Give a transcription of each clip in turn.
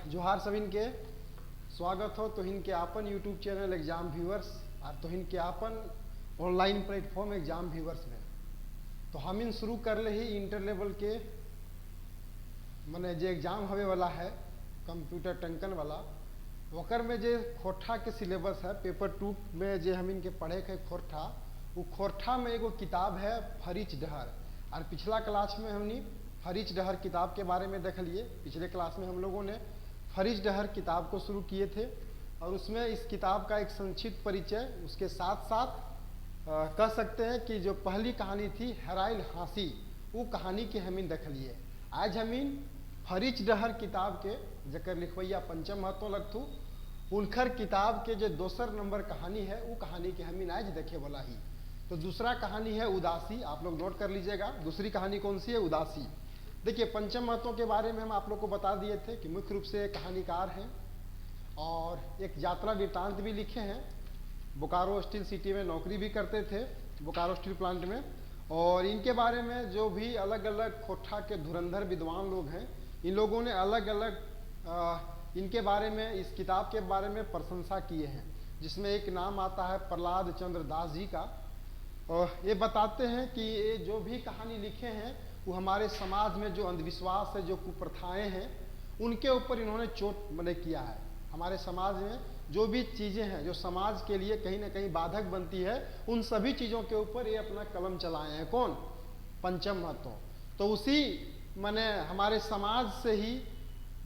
जोहार सभिन के स्वागत हो तोहिन के आपन यूट्यूब चैनल एग्जाम व्यूअर्स और तोहिन के आपन ऑनलाइन प्लेटफॉर्म एग्जाम व्यूअर्स में। तो हम इन शुरू कर ले ही इंटर लेवल के मने जो एग्जाम हवे वाला है कंप्यूटर टंकन वाला ओकर में जो खोरठा के सिलेबस है पेपर 2 में जो हम इनके पढ़े के खोरठा वो खोरठा में एगो किताब है फरीच डहर। और पिछला क्लास में हमने फरीच डहर किताब के बारे में देख लिए। पिछले क्लास में हम लोगों ने फरीच डहर किताब को शुरू किए थे और उसमें इस किताब का एक संक्षिप्त परिचय उसके साथ साथ कह सकते हैं कि जो पहली कहानी थी हेराइल हाँसी वो कहानी के हमीन देख लिए। आज हमीन फरीच डहर किताब के जकर लिखवैया पंचम महतो लगथू उनकर किताब के जो दूसर नंबर कहानी है वो कहानी के हमीन आज देखे वाला ही। तो दूसरा कहानी है उदासी, आप लोग नोट कर लीजिएगा। दूसरी कहानी कौन सी है? उदासी। देखिए पंचम महतों के बारे में हम आप लोग को बता दिए थे कि मुख्य रूप से कहानीकार हैं और एक यात्रा वृत्तांत भी लिखे हैं। बोकारो स्टील सिटी में नौकरी भी करते थे, बोकारो स्टील प्लांट में। और इनके बारे में जो भी अलग अलग खोरठा के धुरंधर विद्वान लोग हैं इन लोगों ने अलग अलग इनके बारे में इस किताब के बारे में प्रशंसा किए हैं, जिसमें एक नाम आता है प्रहलाद चंद्र दास जी का। और ये बताते हैं कि ये जो भी कहानी लिखे हैं वो हमारे समाज में जो अंधविश्वास है, जो कुप्रथाएं हैं, उनके ऊपर इन्होंने चोट मने किया है। हमारे समाज में जो भी चीज़ें हैं जो समाज के लिए कहीं ना कहीं बाधक बनती है उन सभी चीज़ों के ऊपर ये अपना कलम चलाए हैं। कौन? पंचम महतो। तो उसी मने हमारे समाज से ही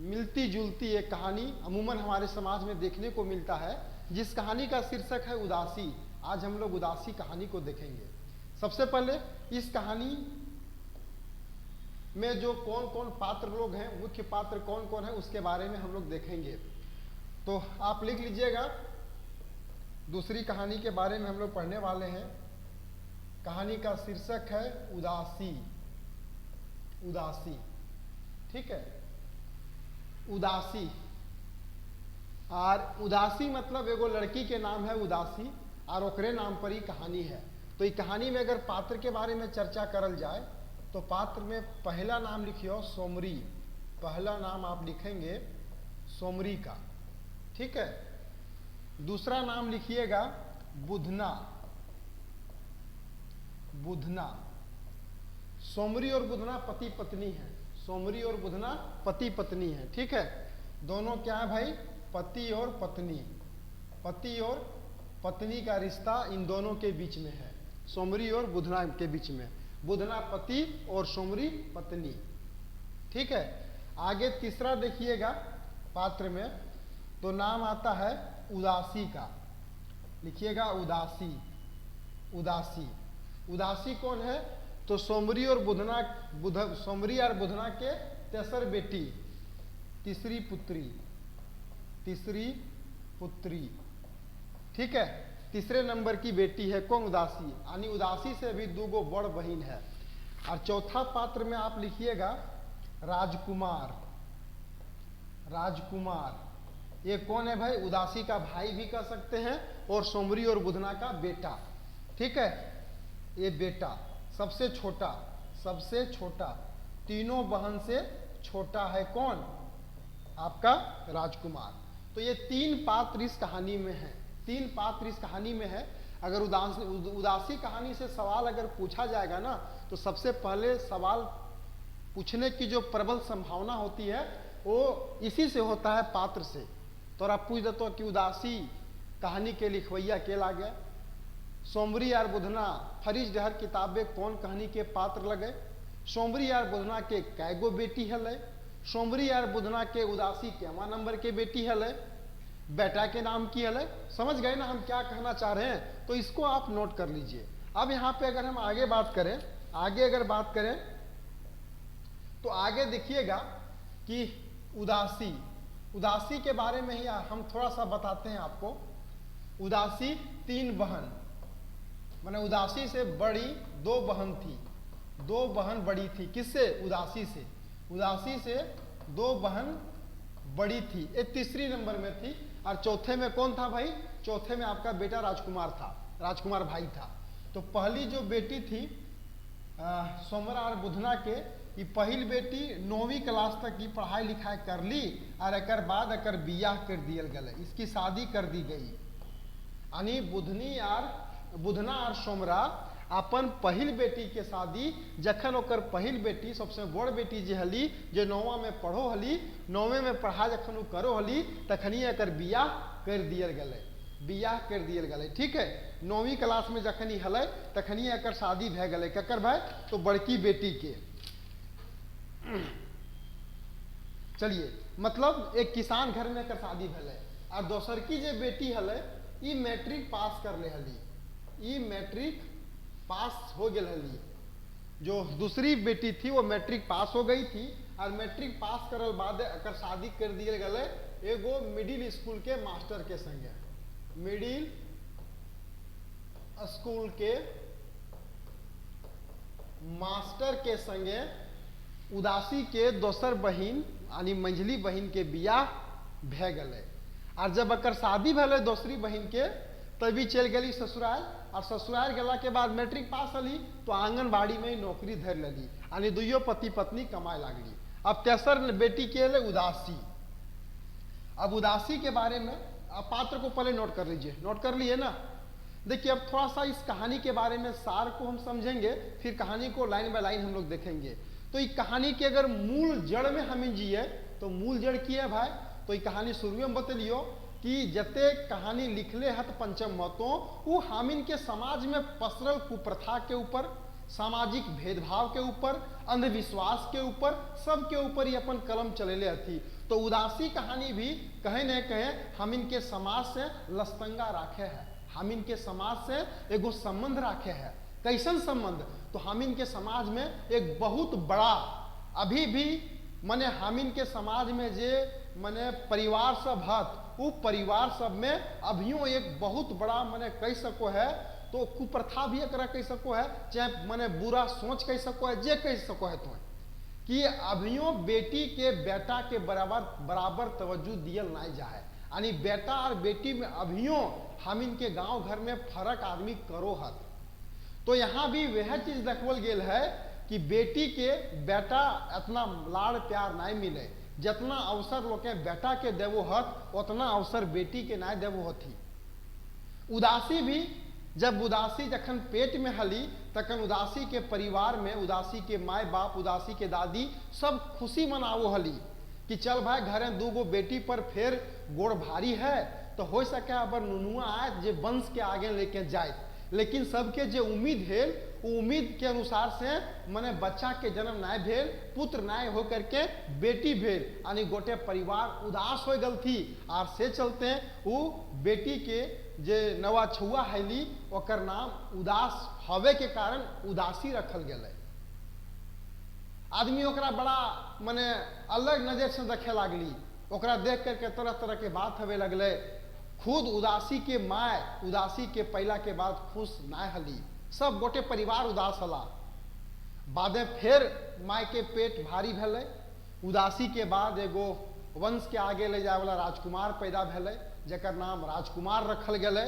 मिलती जुलती एक कहानी अमूमन हमारे समाज में देखने को मिलता है, जिस कहानी का शीर्षक है उदासी। आज हम लोग उदासी कहानी को देखेंगे। सबसे पहले इस कहानी में जो कौन कौन पात्र लोग हैं, मुख्य पात्र कौन कौन है, उसके बारे में हम लोग देखेंगे। तो आप लिख लीजिएगा। दूसरी कहानी के बारे में हम लोग पढ़ने वाले हैं। कहानी का शीर्षक है उदासी। उदासी, ठीक है। उदासी और उदासी मतलब एगो लड़की के नाम है उदासी और ओकरे नाम पर ही कहानी है। तो ये कहानी में अगर पात्र के बारे में चर्चा करल जाए तो पात्र में पहला नाम लिखियो सोमरी। पहला नाम आप लिखेंगे सोमरी का, ठीक है। दूसरा नाम लिखिएगा बुधना। बुधना। सोमरी और बुधना पति पत्नी है। सोमरी और बुधना पति पत्नी है, ठीक है। दोनों क्या है भाई? पति और पत्नी। पति और पत्नी का रिश्ता इन दोनों के बीच में है, सोमरी और बुधना के बीच में। बुधना पति और सोमरी पत्नी, ठीक है। आगे तीसरा देखिएगा पात्र में तो नाम आता है उदासी का। लिखिएगा उदासी। उदासी। उदासी कौन है? तो सोमरी और बुधना सोमरी और बुधना के तेसर बेटी, तीसरी पुत्री। तीसरी पुत्री, ठीक है। तीसरे नंबर की बेटी है कौन? उदासी। यानी उदासी से भी दूगो बड़ बहन है। और चौथा पात्र में आप लिखिएगा राजकुमार। राजकुमार ये कौन है भाई? उदासी का भाई भी कह सकते हैं और सोमरी और बुधना का बेटा, ठीक है। ये बेटा सबसे छोटा, सबसे छोटा, तीनों बहन से छोटा है कौन? आपका राजकुमार। तो ये तीन पात्र इस कहानी में है। तीन पात्र इस कहानी में है। अगर उदासी कहानी से सवाल अगर पूछा जाएगा ना तो सबसे पहले सवाल पूछने की जो प्रबल संभावना होती है वो इसी से होता है, पात्र से। तो आप पूछ देते हो कि उदासी कहानी के लिखवैया के लागे? सोमरी और बुधना फरीच डहर किताबे कौन कहानी के पात्र लगे? सोमरी और बुधना के कैगो बेटी हले? सोमरी और बुधना के उदासी केवा नंबर के बेटी हले? बेटा के नाम की हले? समझ गए ना हम क्या कहना चाह रहे हैं? तो इसको आप नोट कर लीजिए। अब यहाँ पे अगर हम आगे बात करें, आगे अगर बात करें तो आगे देखिएगा कि उदासी, उदासी के बारे में ही हम थोड़ा सा बताते हैं आपको। उदासी तीन बहन, माने उदासी से बड़ी दो बहन थी। दो बहन बड़ी थी किससे? उदासी से। उदासी से दो बहन बड़ी थी, एक तीसरी नंबर में थी और चौथे में कौन था भाई? चौथे में आपका बेटा राजकुमार था, राजकुमार भाई था। तो पहली जो बेटी थी सोमरा और बुधना के कि पहिल बेटी 9वीं क्लास तक की पढ़ाई लिखाई कर ली और एक बाद एकर बियाह कर दियल गए, इसकी शादी कर दी गई। यानी बुधना और सोमरा अपन पहिल बेटी के शादी जखन ओकर पहिल बेटी सबसे बड़ बेटी जे हली जे 9वां में पढ़ो हली, 9वें में पढ़ाई जखन वो करो हली तखनी एकर बियाह कर दियल गए, बियाह कर दियल गए। ठीक है, 9वीं क्लास में जखनी हलै तखनी एकर शादी भे गए, ककर भाई तो बड़की बेटी के। चलिए, मतलब एक किसान घर में एकर शादी भेलै और दोसर की जे बेटी हलै ई मैट्रिक पास कर ले हली, ई मैट्रिक पास हो गई हली। जो दूसरी बेटी थी वो मैट्रिक पास हो गई थी और मैट्रिक पास करल बाद एकर शादी कर दिए गए एगो मिडिल स्कूल के मास्टर के संगे, मिडिल स्कूल के मास्टर के संगे उदासी के दोसर बहिन यानी मंझली बहिन के बियाह भे गए। और जब एकर शादी भेलै दोसरी बहिन के तभी चल गई ससुराल, और ससुराल गेला के बाद मैट्रिक पास हली तो आंगनबाड़ी में नौकरी धर लेली, यानी दुइयो पति पत्नी कमाए लागली। अब तेसर बेटी के लिए उदासी। अब उदासी के बारे में अब पात्र को पहले नोट कर लीजिए, नोट कर लिए ना। देखिए अब थोड़ा सा इस कहानी के बारे में सार को हम समझेंगे, फिर कहानी को लाइन बाय लाइन हम लोग देखेंगे। तो इस कहानी के अगर मूल जड़ में हम जिए तो मूल जड़ की है भाई, तो ये कहानी शुरू में बतलियो कि जते कहानी लिखले हत पंचम महतो वो हामिन के समाज में पसरल कुप्रथा के ऊपर, सामाजिक भेदभाव के ऊपर, अंधविश्वास के ऊपर, सब के ऊपर ही अपन कलम चलेले हथी। तो उदासी कहानी भी कहे न कहे हामिन के समाज से लस्तंगा राखे है, हामिन के समाज से एगो संबंध राखे है। कैसन संबंध? तो हामिन के समाज में एक बहुत बड़ा अभी भी मने हामिन के समाज में जे मने परिवार सब हत, वो परिवार सब में अभियो एक बहुत बड़ा मने कह सको है तो कुप्रथा भी एकरा कह सको है, चाहे मने बुरा सोच कह सको है, जे कह सको है तो कि अभियो बेटी के बेटा के बराबर तवज्जो दियल नहीं जाए। यानी बेटा और बेटी में अभियो हामिन के गांव घर में फर्क आदमी करो हत। तो यहाँ भी वह चीज देखल गेल है कि बेटी के बेटा इतना लाड़ प्यार नहीं मिले, जितना अवसर लोग के बेटा के देवो हत उतना अवसर बेटी के नहीं देवो हथी। उदासी भी जब उदासी जखन पेट में हली तखन उदासी के परिवार में उदासी के माय बाप, उदासी के दादी सब खुशी मनावो हली कि चल भाई घरे दूगो बेटी पर फिर गोड़ भारी है तो हो सके अबर नुनुआ आए जे वंश के आगे लेके जाए। लेकिन सबके जे उम्मीद है वो उम्मीद के अनुसार से मने बच्चा के जन्म नहीं भेल, पुत्र नहीं हो करके बेटी भेल, यानी गोटे परिवार उदास हो गल थी। और से चलते वो बेटी के जे नवा छुआ हैली ओकर नाम उदास हवे के कारण उदासी रखल गए। आदमी ओकरा बड़ा मने अलग नजर से देखे लागली, ओकरा देख करके तरह तरह के बात हवे लगले। खुद उदासी के माय उदासी के पहला के बाद खुश ना हली, सब गोटे परिवार उदास हला। बादे फिर माय के पेट भारी भेले, उदासी के बाद एगो वंश के आगे ले जाए वाला राजकुमार पैदा भेले जेकर नाम राजकुमार रखल गए।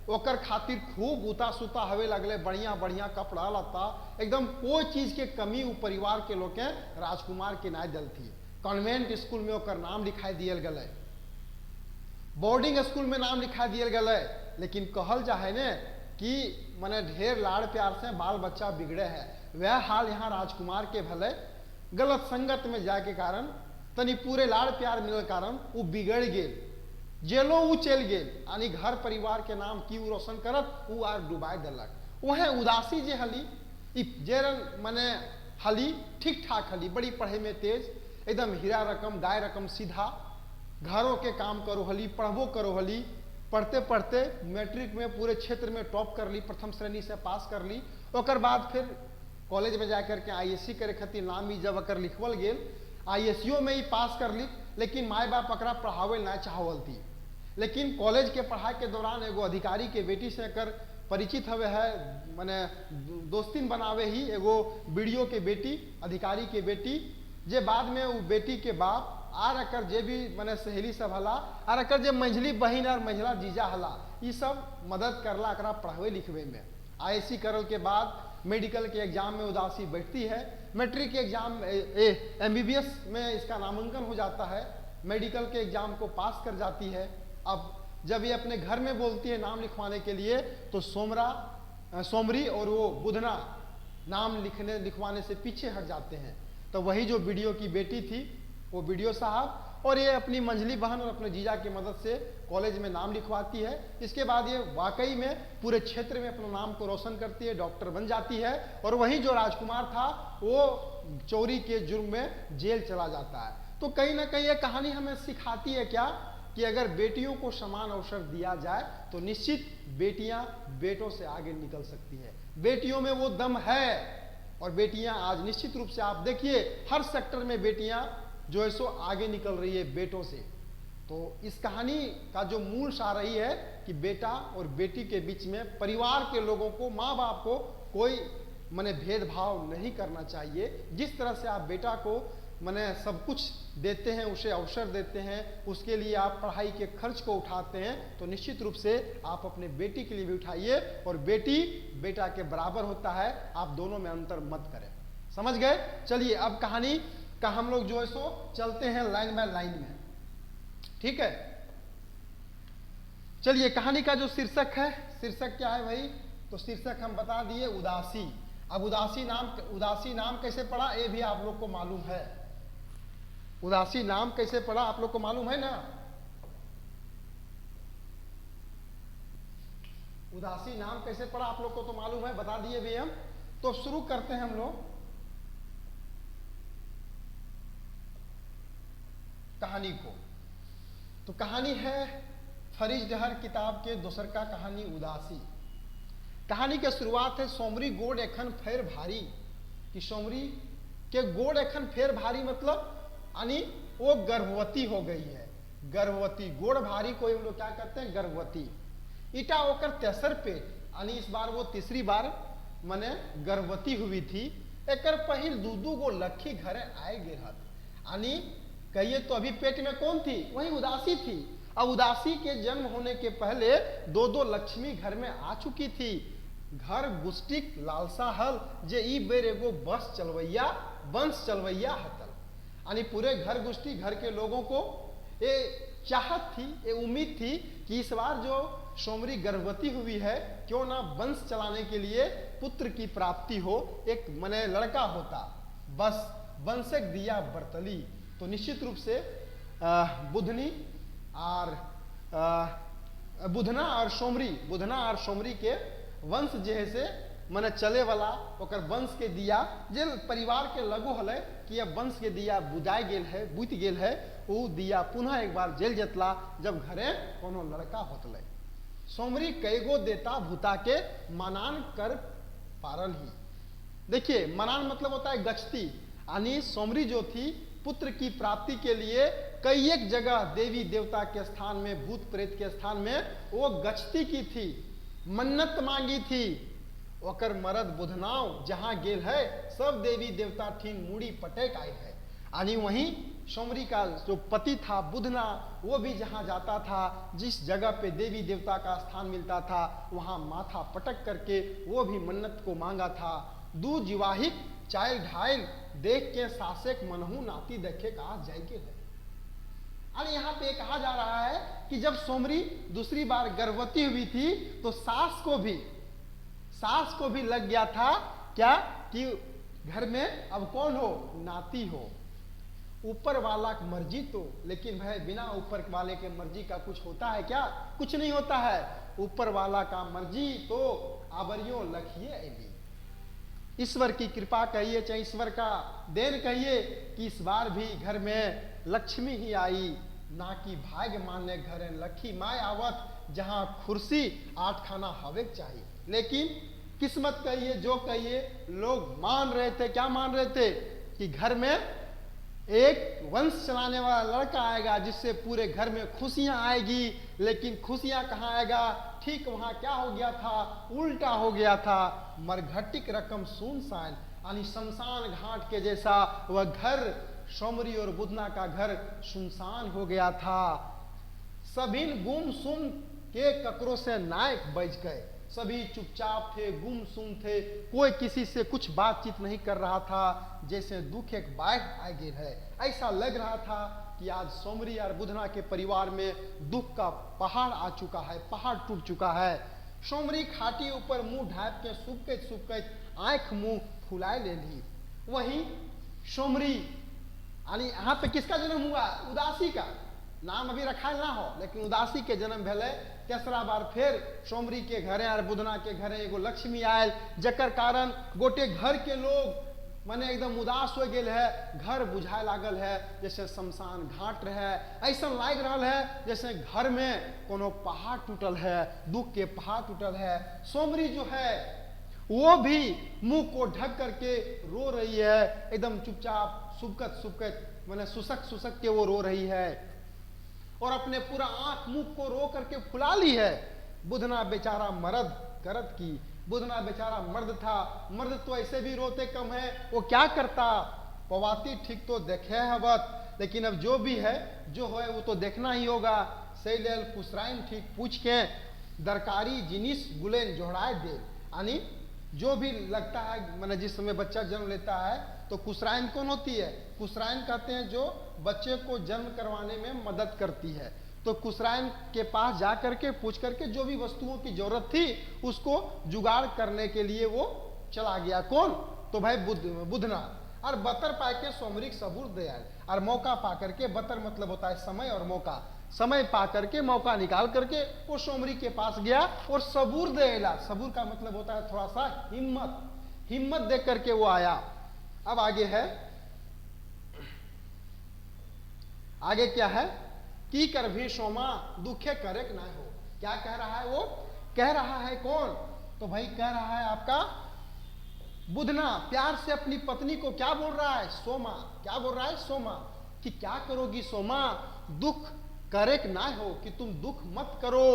ओकर खातिर खूब उता सुता हवे लगले, बढ़िया बढ़िया कपड़ा लत्ता, एकदम कोई चीज के कमी उ परिवार के लोग के राजकुमार के ना दल थी। कॉन्वेंट स्कूल में ओकर नाम लिखाई दियल गए, बोर्डिंग स्कूल में नाम लिखा दियल गए। लेकिन कहल जाए ने कि मने ढेर लाड़ प्यार से बाल बच्चा बिगड़े है, वह हाल यहाँ राजकुमार के भले गलत संगत में जाए के कारण तनी पूरे लाड़ प्यार मिलने कारण वो बिगड़ गेल, जेलो वो चल गेल, यानी घर परिवार के नाम की रोशन करत वो आर डुबाई दिलक। वह उदासी जे हली जेरन मने हली ठीक ठाक हली, बड़ी पढ़े में तेज, एकदम हीरा रकम गाय रकम सीधा, घरों के काम करो हली, पढ़बो करो हली। पढ़ते पढ़ते मैट्रिक में पूरे क्षेत्र में टॉप कर ली, प्रथम श्रेणी से पास कर ली। ओकर बाद फिर कॉलेज में जाकर के आईएससी करे खातिर नाम ही जब अकर लिखवल गेल, आईएससीओ में ही पास कर ली। लेकिन माय बाप अकरा पढ़ावे ना चाहवल थी। लेकिन कॉलेज के पढ़ाई के दौरान एगो अधिकारी के बेटी से अकर परिचित हवे है, माने दोस्तीन बनावे ही एगो बीडीओ के बेटी, अधिकारी के बेटी, जे बाद में वो बेटी के बाप आर अकर जे भी मने सहेली सब हला और अकर जे मंझली बहन और मंझला जीजा हला, ये सब मदद करला अकरा पढ़ावे लिखवे में। आईएससी करल के बाद मेडिकल के एग्जाम में उदासी बैठती है, मैट्रिक के एग्जाम MBBS में इसका नामांकन हो जाता है, मेडिकल के एग्जाम को पास कर जाती है। अब जब ये अपने घर में बोलती है नाम लिखवाने के लिए तो सोमरी और वो बुधना नाम लिखवाने से पीछे हट जाते हैं। तो वही जो वीडियो की बेटी थी वो वीडियो साहब और ये अपनी मंझली बहन और अपने जीजा की मदद से कॉलेज में नाम लिखवाती है। इसके बाद ये वाकई में पूरे क्षेत्र में अपना नाम को रोशन करती है, डॉक्टर बन जाती है। और वही जो राजकुमार था वो चोरी के जुर्म में जेल चला जाता है। तो कहीं ना कहीं ये कहानी हमें सिखाती है क्या कि अगर बेटियों को समान अवसर दिया जाए तो निश्चित बेटियां बेटों से आगे निकल सकती है। बेटियों में वो दम है और बेटियां आज निश्चित रूप से आप देखिए हर सेक्टर में बेटियां जो है सो आगे निकल रही है बेटों से। तो इस कहानी का जो मूल सार रही है कि बेटा और बेटी के बीच में परिवार के लोगों को, माँ बाप को कोई माने भेदभाव नहीं करना चाहिए। जिस तरह से आप बेटा को माने सब कुछ देते हैं, उसे अवसर देते हैं, उसके लिए आप पढ़ाई के खर्च को उठाते हैं, तो निश्चित रूप से आप अपने बेटी के लिए भी उठाइए। और बेटी बेटा के बराबर होता है, आप दोनों में अंतर मत करें। समझ गए? चलिए अब कहानी का हम लोग जो है सो चलते हैं लाइन बाय लाइन में, ठीक है। चलिए कहानी का जो शीर्षक है, शीर्षक क्या है भाई? तो शीर्षक हम बता दिए उदासी। अब उदासी नाम कैसे पड़ा ये भी आप लोग को मालूम है। उदासी नाम कैसे पड़ा आप लोग को मालूम है ना? उदासी नाम कैसे पड़ा आप लोग को तो मालूम है, बता दिए भी हम। तो शुरू करते हैं हम लोग कहानी को। तो कहानी है फरीज डहर किताब के दूसर का कहानी उदासी। कहानी के शुरुआत है सोमरी गोड़ एखन फेर भारी, कि सोमरी के गोड़ एखन फेर भारी मतलब यानी वो गर्भवती हो गई है। गर्भवती, गोड़ भारी को हम लोग क्या करते हैं? गर्भवती। इटा होकर तेसर पे यानी इस बार वो तीसरी बार माने गर्भवती हुई थी। एकर पहिल दू गो लखी घरे आए गिरहत, यानी कहिए तो अभी पेट में कौन थी? वही उदासी थी। अब उदासी के जन्म होने के पहले दो लक्ष्मी घर में आ चुकी थी। घर गुस्टिक लालसा हल जे ई बेर एगो वंश चलवैया हतल, यानी पूरे घर गुस्टी घर के लोगों को ये चाहत थी, ये उम्मीद थी कि इस बार जो सोमरी गर्भवती हुई है क्यों ना वंश चलाने के लिए पुत्र की प्राप्ति हो, एक मने लड़का होता, बस वंशक दिया बर्तली। तो निश्चित रूप से बुधना और सोमरी के वंश जे है से मने चले वाला ओकर वंश के दिया जे परिवार के लगो हले कि अब वंश के दिया बुझाई गेल है, बुझ गेल है, वो दिया पुनः एक बार जल जतला जब घरे कोनो लड़का होतले। सोमरी कईगो देता भूता के मनान कर पारल ही। देखिए मनान मतलब होता है गचती, यानी सोमरी जो थी पुत्र की प्राप्ति के लिए कई एक जगह देवी देवता के स्थान में, भूत प्रेत के स्थान में वो गचती की थी, मन्नत मांगी थी। ओकर मरद बुधनाव जहां गेल है सब देवी देवता ठीन मूड़ी पटेक आए है, यानी वहीं सोमरी का जो पति था बुधना वो भी जहां जाता था, जिस जगह पे देवी देवता का स्थान मिलता था वहां माथा पटक करके वो भी मन्नत को मांगा था। दू जिवाहिक चाइल ढाइल देख के सासेक मनहू नाती देखे कहा जाएगे है। अरे यहाँ पे कहा जा रहा है कि जब सोमरी दूसरी बार गर्भवती हुई थी तो सास को भी लग गया था क्या कि घर में अब कौन हो? नाती हो। ऊपर वाला की मर्जी तो, लेकिन भाई बिना ऊपर वाले के मर्जी का कुछ होता है क्या? कुछ नहीं होता है। ऊपर वाला का मर्जी तो आबरियों लखिए एली। ईश्वर की कृपा कहिए चाहे ईश्वर का देन कहिए कि इस बार भी घर में लक्ष्मी ही आई, ना कि भाग्य माने घरे लखी माय आवत, जहां खुर्सी 8 खाना हवे चाहिए। लेकिन किस्मत कहिए जो कहिए, लोग मान रहे थे, क्या मान रहे थे कि घर में एक वंश चलाने वाला लड़का आएगा जिससे पूरे घर में खुशियां आएगी। लेकिन खुशियां कहाँ आएगा? ठीक वहां क्या हो गया था? उल्टा हो गया था। मरघटिक रकम सुनसान, यानी शमशान घाट के जैसा वह घर, सोमरी और बुधना का घर सुनसान हो गया था। सभिन गुम सुम के ककरों से नायक बज गए, सभी चुपचाप थे, गुमसुम थे, कोई किसी से कुछ बातचीत नहीं कर रहा था, जैसे दुख एक बाढ़ आ गई है। ऐसा लग रहा था कि आज सोमरी और बुधना के परिवार में दुख का पहाड़ आ चुका है, पहाड़ टूट चुका है। सोमरी खाटी ऊपर मुंह ढाप के सुबकत सुबकत आंख मुंह फुलाए ले ली। वही सोमरी यानी यहाँ पे किसका जन्म हुआ? उदासी का। नाम अभी रखा ना हो, लेकिन उदासी के जन्म भेले। तेसरा बार फिर सोमरी के घरे और बुधना के घरे एगो लक्ष्मी आयल, जकर कारण गोटे घर के लोग माने एकदम उदास हो गए है। घर बुझाए लागल है जैसे शमशान घाट रहे। ऐसा लाग रहा है जैसे घर में कोनो पहाड़ टूटल है, दुख के पहाड़ टूटल है। सोमरी जो है वो भी मुंह को ढक करके रो रही है, एकदम चुपचाप सुबकत सुबकत माने सुसक सुसक के वो रो रही है और अपने पूरा आंख मुंह को रो करके फुला ली है। बुधना बेचारा मर्द करत की, बुधना बेचारा मर्द था। मर्द तो ऐसे भी रोते कम है, वो क्या करता? पवाती ठीक तो देखे है बात, लेकिन अब जो भी है जो है वो तो देखना ही होगा। सही लेल कुसराइन ठीक पूछ के दरकारी जिनिस गुलेन जोड़ाए दे। यानी जो भी लगता है मैंने जिस समय बच्चा जन्म लेता है तो कुसराइन कौन होती है? कुसराइन कहते हैं जो बच्चे को जन्म करवाने में मदद करती है। तो कुसराइन के पास जा करके पूछ करके जो भी वस्तुओं की जरूरत थी उसको जुगाड़ करने के लिए वो चला गया। कौन? तो भाई बुधना। और बतर पाए के सोमरी सबूर दे आए, और मौका पा करके, बतर मतलब होता है समय और मौका, समय पा करके मौका निकाल करके वो सोमरी के पास गया और सबूर दे आला। सबूर का मतलब होता है थोड़ा सा हिम्मत, हिम्मत दे करके वो आया। अब आगे है, आगे क्या है? की कर भी सोमा दुखे करे ना हो। क्या कह रहा है वो? कह रहा है कौन? तो भाई कह रहा है आपका बुधना। प्यार से अपनी पत्नी को क्या बोल रहा है? सोमा। क्या बोल रहा है? सोमा। कि क्या करोगी सोमा? दुख करेक ना हो, कि तुम दुख मत करो।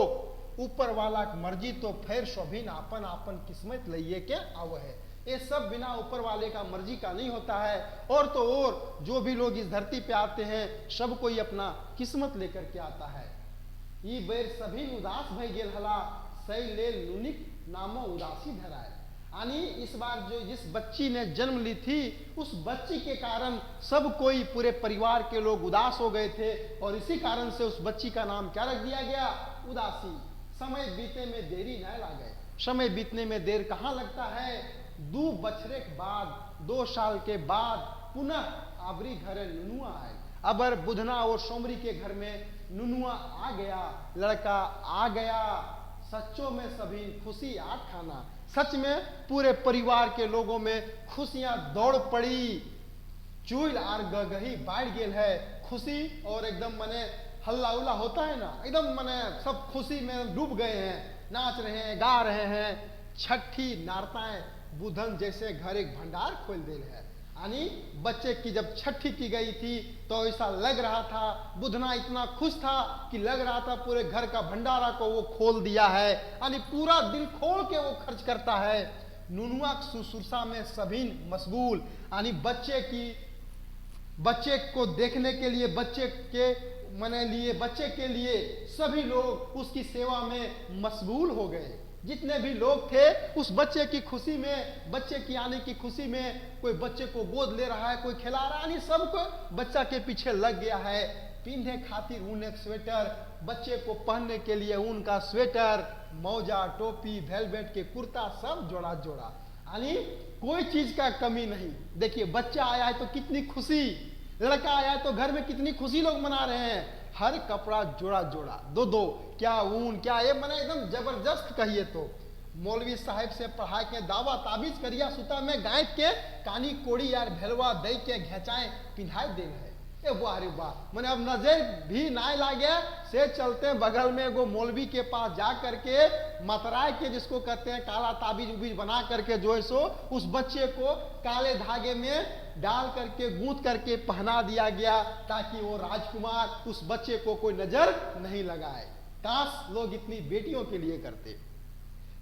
ऊपर वाला की मर्जी तो फिर शोभिन आपन आपन किस्मत लइए के आव है। ये सब बिना ऊपर वाले का मर्जी का नहीं होता है। और तो और जो भी लोग इस धरती पे आते हैं सब कोई अपना किस्मत लेकर के आता है। ये बेर सभी उदास भई गेल हला, सही लेल नुनिक नामो उदासी धराए। यानी इस बार जो जिस बच्ची ने जन्म ली थी उस बच्ची के कारण सब कोई, पूरे परिवार के लोग उदास हो गए थे, और इसी कारण से उस बच्ची का नाम क्या रख दिया गया? उदासी। समय बीते में देरी न लागे। समय बीतने में देर कहाँ लगता है? 2 बछरे के बाद, 2 साल के बाद पुनः आवरी घरे नुनुआ आए। अबर बुधना और सोमरी के घर में नुनुआ आ गया, लड़का आ गया। सच्चों में सभी खुशी आठ खाना। सच में पूरे परिवार के लोगों में खुशियां दौड़ पड़ी। चूल आर गगही बाढ़ गेल है। खुशी और एकदम मने हल्ला उल्ला होता है ना, एकदम मने सब खुशी में डूब गए हैं, नाच रहे हैं, गा रहे हैं। छठी नारताएं बुधन जैसे घर एक भंडार खोल दिल है। यानी बच्चे की जब छठी की गई थी तो ऐसा लग रहा था, बुधना इतना खुश था कि लग रहा था पूरे घर का भंडारा को वो खोल दिया है। यानी पूरा दिल खोल के वो खर्च करता है। नुनुआ सुसुरसा में सभी मशगूल। यानी बच्चे को देखने के लिए, बच्चे के लिए सभी लोग उसकी सेवा में मशगूल हो गए। जितने भी लोग थे उस बच्चे की खुशी में, बच्चे की आने की खुशी में, कोई बच्चे को गोद ले रहा है, कोई खिला रहा है, सबको बच्चा के पीछे लग गया है। पीने खातिर ऊन एक स्वेटर, बच्चे को पहनने के लिए ऊन का स्वेटर, मौजा, टोपी, वेलवेट के कुर्ता, सब जोड़ा जोड़ा। यानी कोई चीज का कमी नहीं। देखिए बच्चा आया है तो कितनी खुशी, लड़का आया है तो घर में कितनी खुशी लोग मना रहे हैं। हर कपड़ा जोड़ा जोड़ा, 2-2, क्या ऊन क्या ये, मैंने एकदम जबरदस्त कहिए तो। मौलवी साहब से पढ़ा के दावा ताबीज करिया सुता में गायत के कानी कोड़ी यार भेलवा दे के घेचाए पिन्हाई दे है। ए वाह रे वाह, मैंने अब नजर भी ना लागे से चलते बगल में एगो मौलवी के पास जा करके मतराय के, जिसको कहते हैं काला ताबीज उबीज बना करके जो है सो उस बच्चे को काले धागे में डाल करके गूंथ करके पहना दिया गया, ताकि वो राजकुमार उस बच्चे को कोई नजर नहीं लगाए। काश लोग इतनी बेटियों के लिए करते।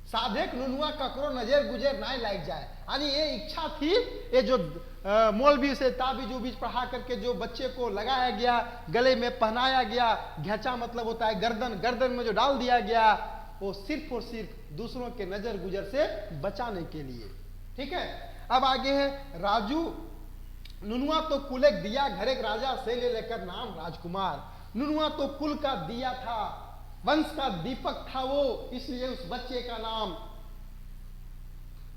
साधक नुनुआ ककरो नजर गुजर ना लग जाए। यानी ये इच्छा थी। ये जो मौलवी से ताबीज उबीज पढ़ा करके जो बच्चे को लगाया गया, गले में पहनाया गया, घेचा मतलब होता है गर्दन, गर्दन में जो डाल दिया गया, वो सिर्फ और सिर्फ दूसरों के नजर गुजर से बचाने के लिए। ठीक है, अब आगे है राजू। नुनुआ तो कुल एक दिया, घर एक राजा से ले लेकर नाम राजकुमार। नुनुआ तो कुल का दिया था, वंश का दीपक था वो, इसलिए उस बच्चे का नाम,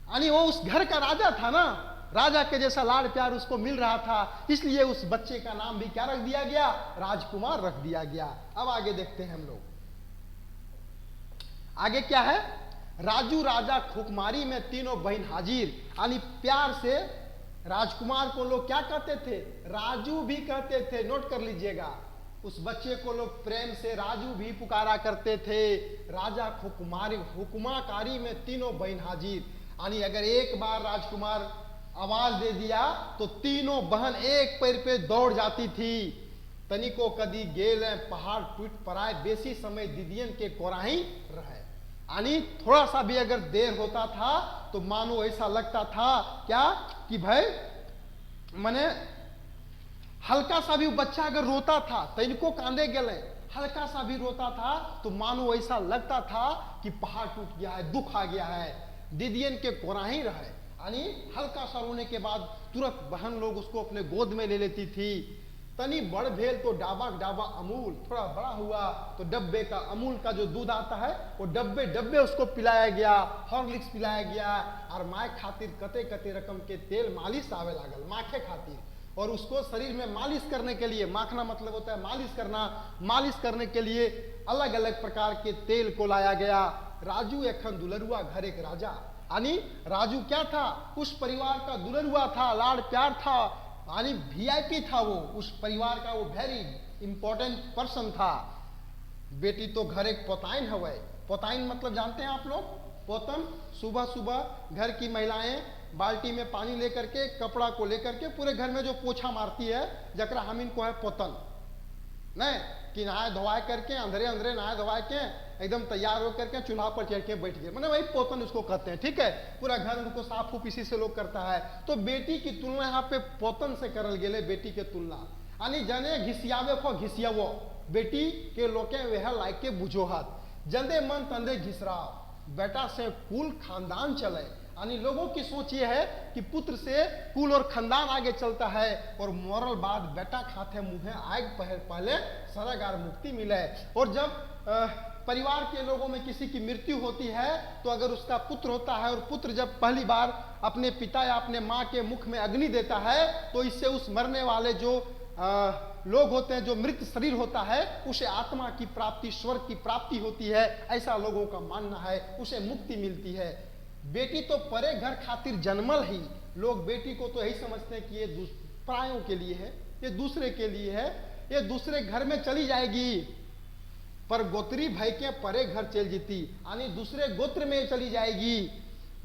यानी वो उस घर का राजा था ना, राजा के जैसा लाड़ प्यार उसको मिल रहा था, इसलिए उस बच्चे का नाम भी क्या रख दिया गया, राजकुमार रख दिया गया। अब आगे देखते हैं हम लोग, आगे क्या है, राजू राजा खुकमारी में तीनों बहन हाजिर। यानी प्यार से राजकुमार को लोग क्या कहते थे, राजू भी कहते थे, नोट कर लीजिएगा। उस बच्चे को लोग प्रेम से राजू भी पुकारा करते थे। राजा हुकुमाकारी में तीनों बहन हाजिर, यानी अगर एक बार राजकुमार आवाज दे दिया तो तीनों बहन एक पैर पे दौड़ जाती थी। तनिको कदी गेल पहाड़ टूट पड़ाए, बेसी समय दीदियन के कोराही रहे। यानी थोड़ा सा भी अगर देर होता था तो मानो ऐसा लगता था क्या कि भाई मैंने हल्का सा भी बच्चा अगर रोता था तो इनको कांदे गले, हल्का सा भी रोता था तो मानो ऐसा लगता था कि पहाड़ टूट गया है, दुख आ गया है, दीदियन के कोराही रहे। यानी हल्का सा रोने के बाद तुरंत बहन लोग उसको अपने गोद में ले लेती थी। तनी बड़ भेल तो डाबा डाबा अमूल, थोड़ा बड़ा हुआ तो डब्बे का अमूल का जो दूध आता है वो डब्बे डब्बे उसको पिलाया गया, हॉर्लिक्स पिलाया गया। और माँ खातिर कते कते रकम के तेल मालिश आवे लागल, माखे खातिर, और उसको शरीर में मालिश करने के लिए, माखना मतलब होता है मालिश करना, मालिश करने के लिए अलग अलग प्रकार के तेल को लाया गया। राजू एखन दुलरुआ घर एक राजा, यानी राजू क्या था, उस परिवार का दुलरुआ था, लाड़ प्यार था, यानी वीआईपी था वो, उस परिवार का वो वेरी इंपॉर्टेंट पर्सन था। बेटी तो घर एक पोताइन हवे, पोताइन मतलब जानते हैं आप लोग, पोतन, सुबह सुबह घर की महिलाएं बाल्टी में पानी लेकर के, कपड़ा को लेकर के पूरे घर में जो पोछा मारती है, जकरा हम इनको है पोतन, नहीं कि नहाए धोवाए करके अंधेरे अंधेरे नहाए धोवाए के एकदम तैयार होकर के चूल्हा पर चढ़ के बैठ गए, मतलब वही पोतन उसको कहते हैं। ठीक है, पूरा घर उनको साफ उप इसी से लोग करता है। तो बेटी की तुलना यहाँ पे पोतन से करल गेले, बेटी के तुलना, यानी जने घिसियावे को घिसियावो, बेटी के लोके वह लायक के बुझोहत, जंदे मन तंदे घिसराव, बेटा से कुल खानदान चले। यानी लोगों की सोच ये है कि पुत्र से कुल और खानदान आगे चलता है, और मोरल बाद बेटा खाते मुँहे आग पहले सरागार मुक्ति मिले। और जब परिवार के लोगों में किसी की मृत्यु होती है तो अगर उसका पुत्र होता है, और पुत्र जब पहली बार अपने पिता या अपने माँ के मुख में अग्नि देता है तो इससे उस मरने वाले जो लोग होते हैं, जो मृत शरीर होता है, उसे आत्मा की प्राप्ति, स्वर्ग की प्राप्ति होती है, ऐसा लोगों का मानना है, उसे मुक्ति मिलती है। बेटी तो परे घर खातिर जन्मल ही, लोग बेटी को तो यही समझते हैं कि ये परायों के लिए है, ये दूसरे के लिए है, ये दूसरे घर में चली जाएगी, पर गोत्री भाई के परे घर चल जीती, यानी दूसरे गोत्र में चली जाएगी।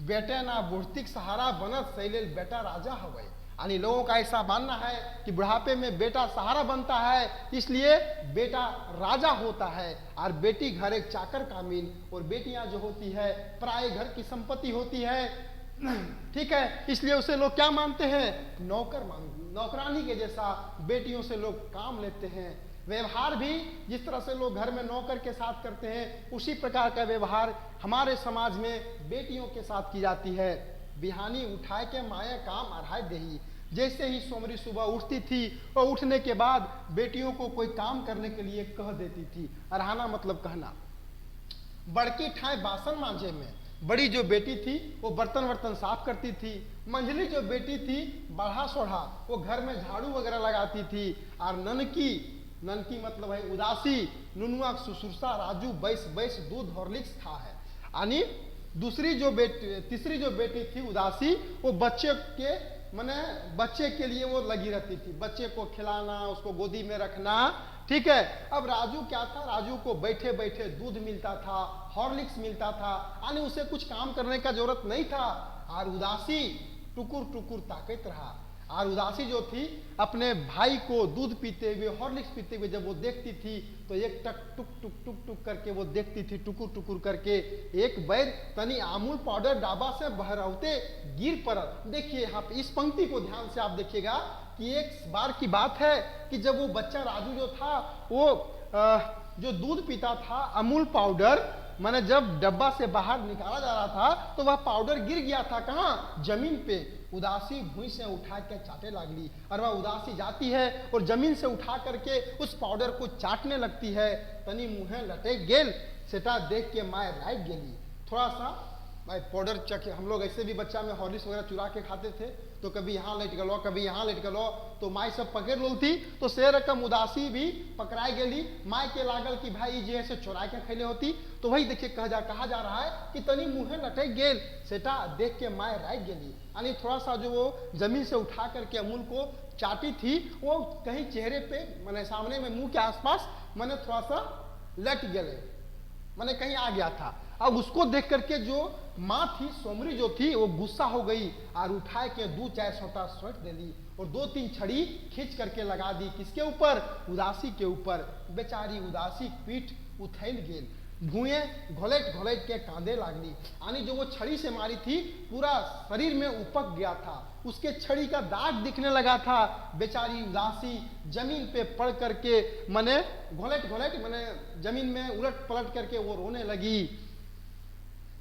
बेटा ना बुढ़तिक सहारा बनत सैलेल बेटा राजा हवे, यानी लोगों का ऐसा मानना है कि बुढ़ापे में बेटा सहारा बनता है, इसलिए बेटा राजा होता है, और बेटी घर एक चाकर कामीन, और बेटियां जो होती है पराये घर की संपत्ति होती है। ठीक है, इसलिए उसे लोग क्या मानते हैं, नौकरानी के जैसा बेटियों से लोग काम लेते हैं। व्यवहार भी जिस तरह से लोग घर में नौकर के साथ करते हैं, उसी प्रकार का व्यवहार हमारे समाज में बेटियों के साथ की जाती है। बिहानी उठाए के माया काम अढ़ाई देही, जैसे ही सोमरी सुबह उठती थी और उठने के बाद बेटियों को कोई काम करने के लिए कह देती थी। अरहाना मतलब कहना। बड़की ठाए बासन मांझे में, बड़ी जो बेटी थी वो बर्तन वर्तन साफ करती थी, मंझली जो बेटी थी बढ़ा सोढ़ा वो घर में झाड़ू वगैरह लगाती थी, और ननकी मतलब है उदासी, नुनुआ सुसुरसा राजू बैस बैस दूध हॉर्लिक्स खा है। यानी तीसरी जो बेटी थी उदासी, वो बच्चे के लिए वो लगी रहती थी, बच्चे को खिलाना, उसको गोदी में रखना। ठीक है, अब राजू क्या था, राजू को बैठे बैठे दूध मिलता था, हॉर्लिक्स मिलता था, यानी उसे कुछ काम करने का जरूरत नहीं था। और उदासी टुकुर टुकुर ताकत रहा, और उदासी जो थी अपने भाई को दूध पीते हुए, हॉर्लिक्स पीते हुए जब वो देखती थी तो एक टक टुक टुक टुक टुक करके वो देखती थी, टुकुर टुकुर करके। एक बैर तनी आमूल पाउडर डाबा से बहराउते गिर पड़ल। देखिए यहाँ पे इस पंक्ति को ध्यान से आप देखिएगा कि एक बार की बात है कि जब वो बच्चा राजू जो था वो जो दूध पीता था अमूल पाउडर, मैंने जब डब्बा से बाहर निकाला जा रहा था तो वह पाउडर गिर गया था, कहाँ, जमीन पे। उदासी भूमि से उठा के चाटे लगली, और वह उदासी जाती है और जमीन से उठा करके उस पाउडर को चाटने लगती है। तनी मुँहे लटक गेल, सेटा देख के माय राइट गेली। थोड़ा सा भाई पाउडर चख, हम लोग ऐसे भी बच्चा में हॉर्लिक्स वगैरह चुरा के खाते थे, तो कभी यहाँ लेट गलो कभी यहाँ लेट गलो, तो माई सब पकड़ लो थी। तो से रकम उदासी भी पकड़ाई गेली, माई के लागल कि भाई जे ऐसे चुरा के खैले होती। तो वही देखिए कहा जा रहा है कि तनी मुँहे लटक गेल, सेटा देख के माय राइट गेली। यानी थोड़ा सा जो वो जमीन से उठा करके अमूल को चाटी थी, वो कहीं चेहरे पे मैंने सामने में मुंह के आसपास मैंने थोड़ा सा लट गए, मैंने कहीं आ गया था। अब उसको देख करके जो माँ थी, सोमरी जो थी, वो गुस्सा हो गई और उठाए के 2-4 सोटा सोट दे दी और 2-3 छड़ी खींच करके लगा दी। किसके ऊपर, उदासी के ऊपर। बेचारी उदासी पीठ उथैल गेल, भूए घोलेट घोलेट के कांदे लागली। यानी जो वो छड़ी से मारी थी पूरा शरीर में उपक गया था, उसके छड़ी का दाग दिखने लगा था। बेचारी उदासी जमीन पे पड़ करके मने घोलेट घोलेट मने जमीन में उलट पलट करके वो रोने लगी।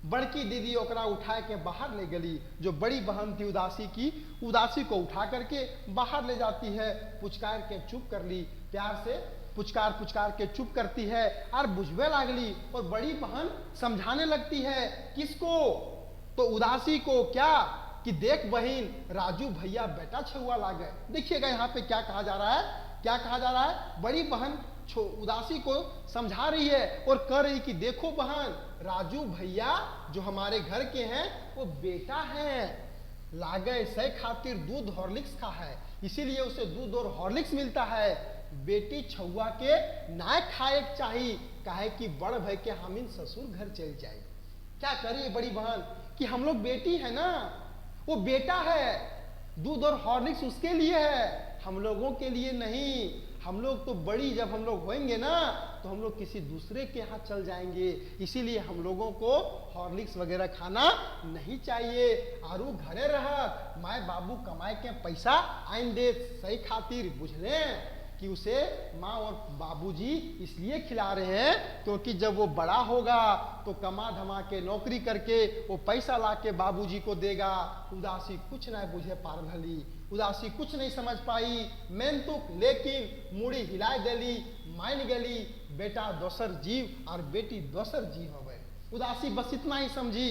बड़की दीदी ओकरा उठा के बाहर ले गली। जो बड़ी बहन थी उदासी की, उदासी को उठा करके बाहर ले जाती है, पुचकार के चुप कर ली, प्यार से पुचकार पुचकार के चुप करती है और बुझवे लागली। और बड़ी बहन समझाने लगती है, किसको, तो उदासी को, क्या कि देख बहन, राजू भैया बेटा छुआ लागे। देखिएगा यहाँ पे क्या कहा जा रहा है, क्या कहा जा रहा है, बड़ी बहन उदासी को समझा रही है और कह रही कि देखो बहन, राजू भैया जो हमारे घर के हैं वो बेटा है, लागे से खातिर दूध हॉर्लिक्स खा है, इसीलिए उसे दूध और हॉर्लिक्स मिलता है। बेटी छुआ के ना खाए चाहिए, काहे कि बड़ भय के हमीन ससुर घर चल जाए। क्या करिए बड़ी बहन कि हम लोग बेटी है ना, वो बेटा है, दूध और हॉर्लिक्स उसके लिए है, हम लोगों के लिए नहीं। हम लोग तो बड़ी जब हम लोग होंगे ना तो हम लोग किसी दूसरे के यहाँ चल जाएंगे, इसीलिए हम लोगों को हॉर्लिक्स वगैरह खाना नहीं चाहिए। आरू घरे रह माए बाबू कमाए के पैसा आइन दे सही खातिर, बुझले कि उसे माँ और बाबूजी इसलिए खिला रहे हैं क्योंकि जब वो बड़ा होगा तो कमा धमा के नौकरी करके वो पैसा ला के बाबूजी को देगा। उदासी कुछ नहीं बुझे पार भली, उदासी कुछ नहीं समझ पाई, मेहनतुक लेकिन मुड़ी हिलाए देली, मान गली बेटा दोसर जीव और बेटी दोसर जीव हो गए। उदासी बस इतना ही समझी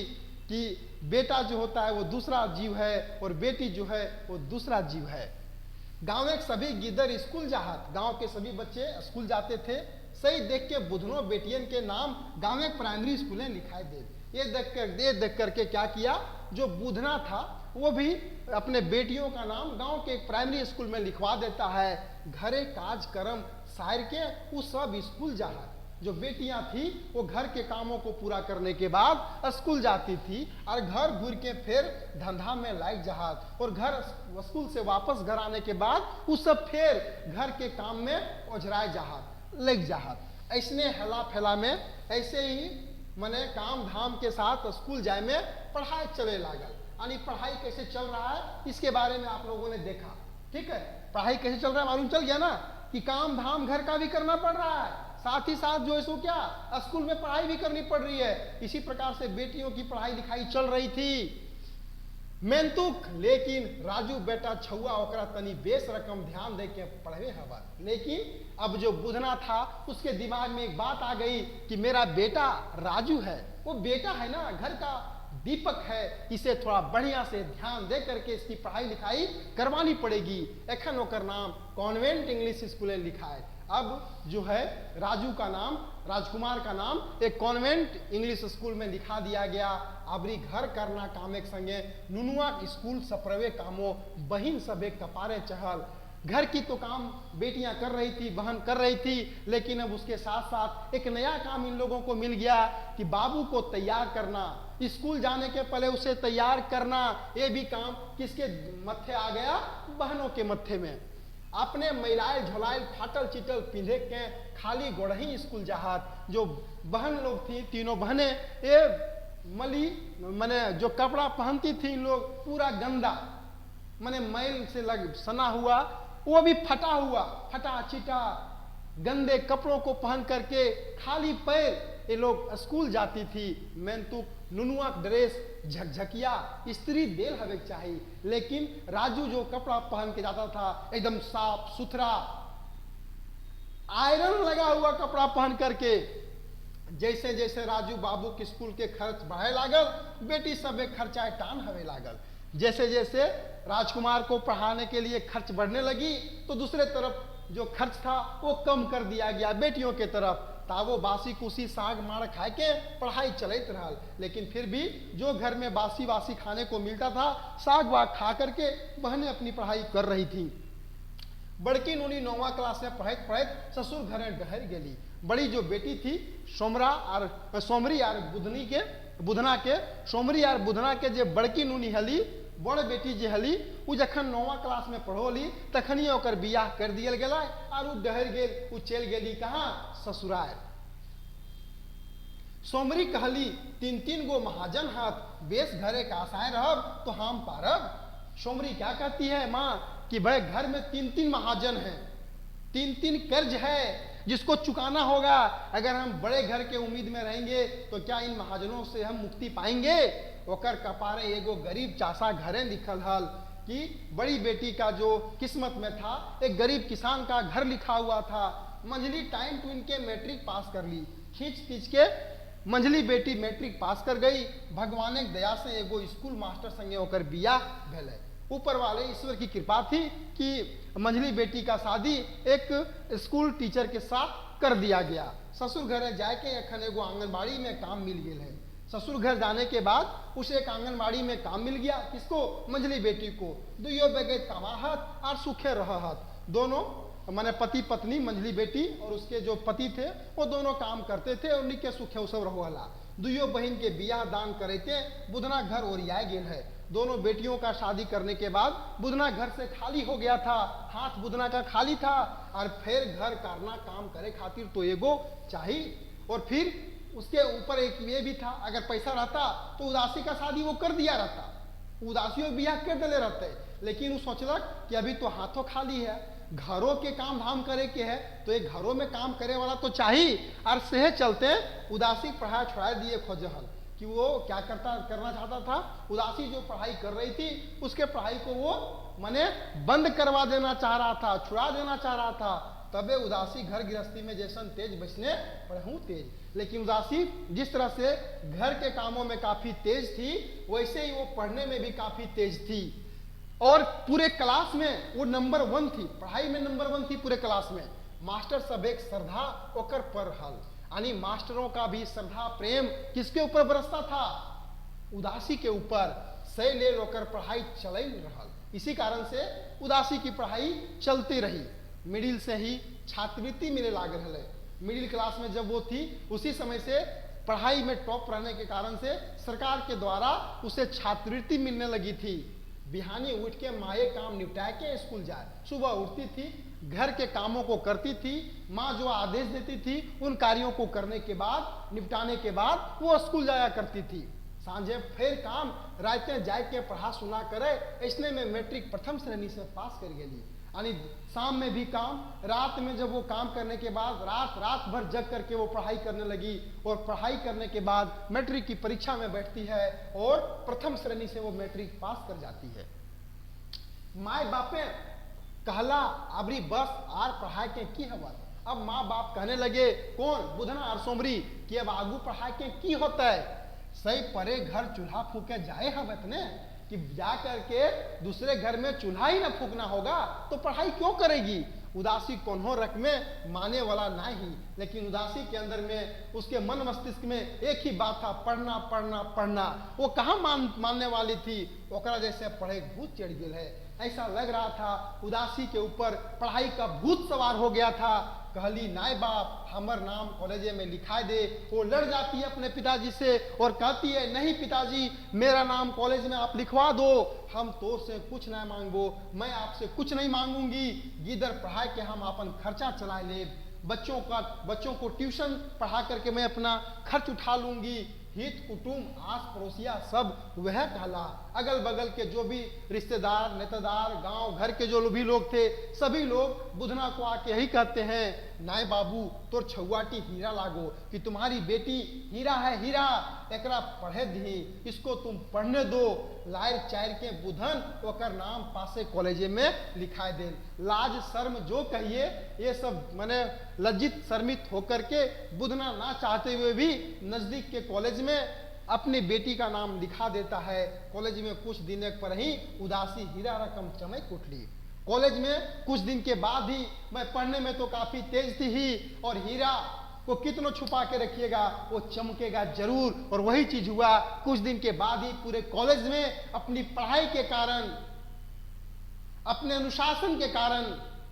कि बेटा जो होता है वो दूसरा जीव है और बेटी जो है वो दूसरा जीव है। गांव में सभी गिदर स्कूल जाहत, गांव के सभी बच्चे स्कूल जाते थे। सही देख के बुधनों बेटियन के नाम गांव में प्राइमरी स्कूलें लिखाई दे। ये देख करके क्या किया, जो बुधना था वो भी अपने बेटियों का नाम गांव के प्राइमरी स्कूल में लिखवा देता है। घरे काज कर्म सार के वो सब स्कूल जाहत। जो बेटियां थी वो घर के कामों को पूरा करने के बाद स्कूल जाती थी और घर घूर के फिर धंधा में लाइक जहाज, और घर स्कूल से वापस घर आने के बाद वो सब फिर घर के काम में ओझराए जहाज लग जहाज। ऐसने हेला फेला में ऐसे ही मने काम धाम के साथ स्कूल जाए में पढ़ाई चले लागल। यानी पढ़ाई कैसे चल रहा है इसके बारे में आप लोगों ने देखा, ठीक है, पढ़ाई कैसे चल रहा है मालूम चल गया ना कि काम धाम घर का भी करना पड़ रहा है, साथ ही साथ जो है सो क्या स्कूल में पढ़ाई भी करनी पड़ रही है। इसी प्रकार से बेटियों की पढ़ाई लिखाई चल रही थी मेहनतुक, लेकिन राजू बेटा छुआ ओकरा तनी बेस रकम ध्यान दे के पढ़े हवा। लेकिन अब जो बुधना था उसके दिमाग में एक बात आ गई कि मेरा बेटा राजू है, वो बेटा है ना, घर का दीपक है, इसे थोड़ा बढ़िया से ध्यान दे करके इसकी पढ़ाई लिखाई करवानी पड़ेगी। एखन ओकर नाम कॉन्वेंट इंग्लिश स्कूल लिखा है। अब जो है राजू का नाम, राजकुमार का नाम एक कॉन्वेंट इंग्लिश स्कूल में लिखा दिया गया। अबरी घर करना काम एक संगे नुनुआ स्कूल सप्रवे कामो, बहिन सबे कपारे चहल। घर की तो काम बेटियां कर रही थी, बहन कर रही थी, लेकिन अब उसके साथ साथ एक नया काम इन लोगों को मिल गया कि बाबू को तैयार करना, स्कूल जाने के पहले उसे तैयार करना। ये भी काम किसके मत्थे आ गया, बहनों के मत्थे में। अपने मैलाइल झोलाइल फाटल चिटल पिंधे के खाली गोड़ही स्कूल जहात। जो बहन लोग थी, तीनों बहनें, ये मली माने जो कपड़ा पहनती थी इन लोग पूरा गंदा माने मैल से लग सना हुआ, वो भी फटा हुआ, फटा चिटा गंदे कपड़ों को पहन करके खाली पैर ये लोग स्कूल जाती थी, मेंतुक नुनुआ ड्रेस झकझकिया स्त्री देल हवे चाहिए, लेकिन राजू जो कपड़ा पहन के जाता था एकदम साफ सुथरा आयरन लगा हुआ कपड़ा पहन करके। जैसे जैसे राजू बाबू के स्कूल के खर्च बढ़े लागल, बेटी सब खर्चा टान हवे लागल। जैसे जैसे राजकुमार को पढ़ाने के लिए खर्च बढ़ने लगी तो दूसरे तरफ जो खर्च था वो कम कर दिया गया बेटियों के तरफ। तावो बासी कुसी साग मार खाए के पढ़ाई चलत रहल, लेकिन फिर भी जो घर में बासी बासी खाने को मिलता था साग वाग खा करके बहनें अपनी पढ़ाई कर रही थी। बड़की नूनी 9वां क्लास में पढ़त पढ़त ससुर घर डहर गेली। बड़ी जो बेटी थी सोमरी और बुधना के सोमरी और बुधना के जे बड़की नूनी हली बड़ बेटी जे हली उ जखन 9वां क्लास में पढ़ोली तखनिए ओकर बियाह कर दियल गेला और उ डहर गेल, उ चल गेली कहाँ ससुराल। सोमरी कहली 3-3 गो महाजन हाथ बेस घरे का आशाएं रहब तो हम पारब। सोमरी क्या कहती है माँ कि भाई घर में 3-3 महाजन हैं, 3-3 कर्ज है जिसको चुकाना होगा। अगर हम बड़े घर के उम्मीद में रहेंगे तो क्या इन महाजनों से हम मुक्ति पाएंगे। ओकर कपारे एगो गरीब चासा घरे लिखल हल कि बड़ी बेटी का जो किस्मत में था एक गरीब किसान का घर लिखा हुआ था। मंझली टाइम टू इनके मैट्रिक पास कर ली, खींच खींच के मंझली बेटी मैट्रिक पास कर गई। भगवान के दया से एगो स्कूल मास्टर संगे होकर बियाह भेले। ऊपर वाले ईश्वर की कृपा थी कि मंझली बेटी का शादी एक स्कूल टीचर के साथ कर दिया गया। ससुर घर जाके अखन एगो आंगनबाड़ी में काम मिल गया है। ससुर घर जाने के बाद उसे एक आंगनबाड़ी में काम मिल गया। किसको? मंझली बेटी को। दुइयो बेगैत कमाहत और सुखे रहत। दोनों माने पति पत्नी मंझली बेटी और उसके जो पति थे वो दोनों काम करते थे और निके सुखे सब रहोला। दुइयो बहन के बियाह दान करते बुधना घर ओरिया गेल है। दोनों बेटियों का शादी करने के बाद बुधना घर से खाली हो गया था, हाथ बुधना का खाली था और फिर घर करना काम करे खातिर तो एगो चाहिए। और फिर उसके ऊपर एक ये भी था, अगर पैसा रहता तो उदासी का शादी वो कर दिया रहता, उदासियों बियाह कर दिले रहते। लेकिन वो सोचलक कि अभी तो हाथों खाली है, घरों के काम धाम करे के है तो एक घरों में काम करे वाला तो चाहिए। और सेह चलते उदासी पढ़ाई छोड़ा दिए खोजहल कि वो क्या करना चाहता था। उदासी जो पढ़ाई कर रही थी उसके पढ़ाई को वो माने बंद करवा देना चाह रहा था, छुड़ा देना चाह रहा था। तबे उदासी घर गृहस्थी में जैसन तेज बसने पढ़ूं तेज। लेकिन उदासी जिस तरह से घर के कामों में काफी तेज थी वैसे ही वो पढ़ने में भी काफी तेज थी। और पूरे क्लास में वो नंबर 1 थी, पढ़ाई में नंबर 1 थी पूरे क्लास में। मास्टर सब एक श्रद्धा ओकर पर हल, यानी मास्टरों का भी श्रद्धा प्रेम किसके ऊपर बरसता था? उदासी के ऊपर। से ले लोकर पढ़ाई चल रहल। इसी कारण से उदासी की पढ़ाई चलती रही। मिडिल से ही छात्रवृत्ति मिले लागल है। मिडिल क्लास में जब वो थी उसी समय से पढ़ाई में टॉप रहने के कारण से सरकार के द्वारा उसे छात्रवृत्ति मिलने लगी थी। बिहानी उठ के माए काम निपटा के स्कूल जाए। सुबह उठती थी, घर के कामों को करती थी, माँ जो आदेश देती थी उन कार्यों को करने के बाद निपटाने के बाद वो स्कूल जाया करती थी। सांझे फिर काम रातें जाए के पढ़ा सुना करे। इसने में मैट्रिक प्रथम श्रेणी से पास कर गई। यानी शाम में भी काम, रात में जब वो काम करने के बाद रात भर जग करके वो पढ़ाई करने लगी। और पढ़ाई करने के बाद मैट्रिक की परीक्षा में बैठती है और प्रथम श्रेणी से वो मैट्रिक पास कर जाती है। माए बापे कहला अबरी बस आर पढ़ाई के की हवा। अब माँ बाप कहने लगे, कौन? बुधना और सोमरी, कि अब आगू पढ़ाई के की होता है। सही परे घर चूल्हा फूके जाए हवत ने कि जा करके दूसरे घर में चूल्हा ही ना फूकना होगा तो पढ़ाई क्यों करेगी। उदासी कोन्हो रक में माने वाला नहीं, लेकिन उदासी के अंदर में उसके मन मस्तिष्क में एक ही बात था, पढ़ना पढ़ना पढ़ना। वो कहाँ मानने वाली थी। ओकरा जैसे पढ़े भूत चढ़ गया है, ऐसा लग रहा था उदासी के ऊपर पढ़ाई का भूत सवार हो गया था। कहली नाय बाप हमर नाम कॉलेज में लिखा दे। वो लड़ जाती है अपने पिताजी से और कहती है, नहीं पिताजी मेरा नाम कॉलेज में आप लिखवा दो, हम तो से कुछ नहीं मांगो, मैं आपसे कुछ नहीं मांगूंगी। गिदर पढ़ा के हम अपन खर्चा चला ले, बच्चों को ट्यूशन पढ़ा करके मैं अपना खर्च उठा लूंगी। हित कुटुंब आस पड़ोसिया सब वह कहला। अगल बगल के जो भी रिश्तेदार नेतादार गांव घर के जो भी लोग थे सभी लोग बुधना को आके यही कहते हैं, नाय बाबू तोर छुआटी हीरा लागो कि तुम्हारी बेटी हीरा है हीरा, एकरा पढ़े दी, इसको तुम पढ़ने दो, लायर चायर के बुधन ओकर नाम पासे कॉलेजे में लिखाए दे। लाज शर्म जो कहिए ये सब माने लज्जित शर्मित होकर के बुधना ना चाहते हुए भी नजदीक के कॉलेज में अपनी बेटी का नाम लिखा देता है। कॉलेज में कुछ दिन पर ही उदासी हीरा रकम चमक उठली। कॉलेज में कुछ दिन के बाद ही मैं पढ़ने में तो काफी तेज थी ही, और हीरा को कितनों छुपा के रखिएगा वो चमकेगा जरूर। और वही चीज हुआ, कुछ दिन के बाद ही पूरे कॉलेज में अपनी पढ़ाई के कारण, अपने अनुशासन के कारण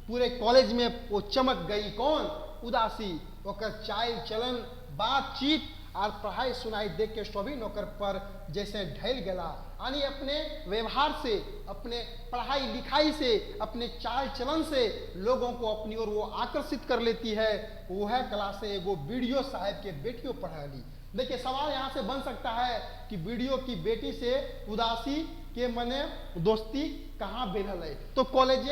पूरे कॉलेज में वो चमक गई। कौन? उदासी। ओकर चाल चलन, बातचीत और पढ़ाई सुनाई देख के सभी नौकर पर जैसे ढल गया, यानी अपने व्यवहार से, अपने पढ़ाई लिखाई से, अपने चाल चलन से लोगों को अपनी ओर वो आकर्षित कर लेती है। वो है क्लास से एगो बीडीओ साहब के बेटियों पढ़ा ली। देखिए सवाल यहाँ से बन सकता है कि बीडीओ की बेटी से उदासी के मने दोस्ती कहाँ बेलल है? तो कॉलेज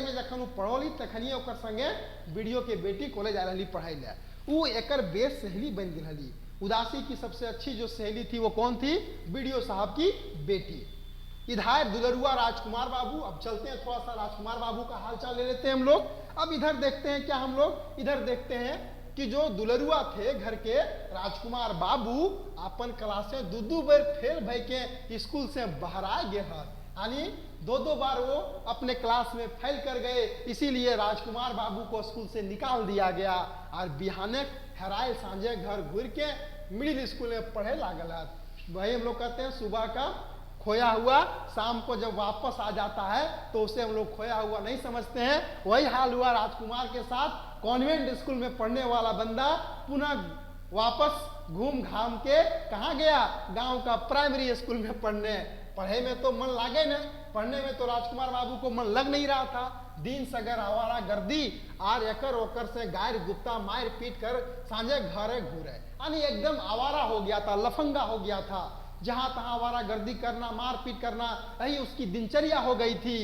में जखन वो पढ़ोली तखनिए ओकर संगे बीडीओ के बेटी कॉलेज आ रही पढ़ाई ले, वो एकर बेस सहेली बन गई। उदासी की सबसे अच्छी जो सहेली थी वो कौन थी? बीडीओ साहब की बेटी। इधर दुलरुआ राजकुमार बाबू। अब चलते हैं थोड़ा सा राजकुमार बाबू का हालचाल ले लेते हैं हम लोग। अब इधर देखते हैं क्या, हम लोग इधर देखते हैं कि जो दुलरुआ थे घर के राजकुमार बाबू अपन क्लासे दू बार फेल भई के स्कूल से बाहर आ गए हैं, यानी दो बार वो अपने क्लास में फेल कर गए। इसीलिए राजकुमार बाबू को स्कूल से निकाल दिया गया और बिहाने हराए सांझे घर घूर के मिडिल स्कूल में पढ़े लागल। वही हम लोग कहते हैं सुबह का खोया हुआ शाम को जब वापस आ जाता है तो उसे हम लोग खोया हुआ नहीं समझते हैं। वही हाल हुआ राजकुमार के साथ। कॉन्वेंट स्कूल में पढ़ने वाला बंदा पुनः वापस घूम घाम के कहाँ गया? गांव का प्राइमरी स्कूल में पढ़ने। पढ़े में तो मन लागे न, पढ़ने में तो राजकुमार बाबू को मन लग नहीं रहा था। दिन सगर आवारा गर्दी आर एकर ओकर से गायर गुप्ता मार पीट कर सांझे घरे घूरे, यानी एकदम आवारा हो गया था, लफंगा हो गया था। जहां तहां आवारा गर्दी करना, मार पीट करना, यही उसकी दिनचर्या हो गई थी।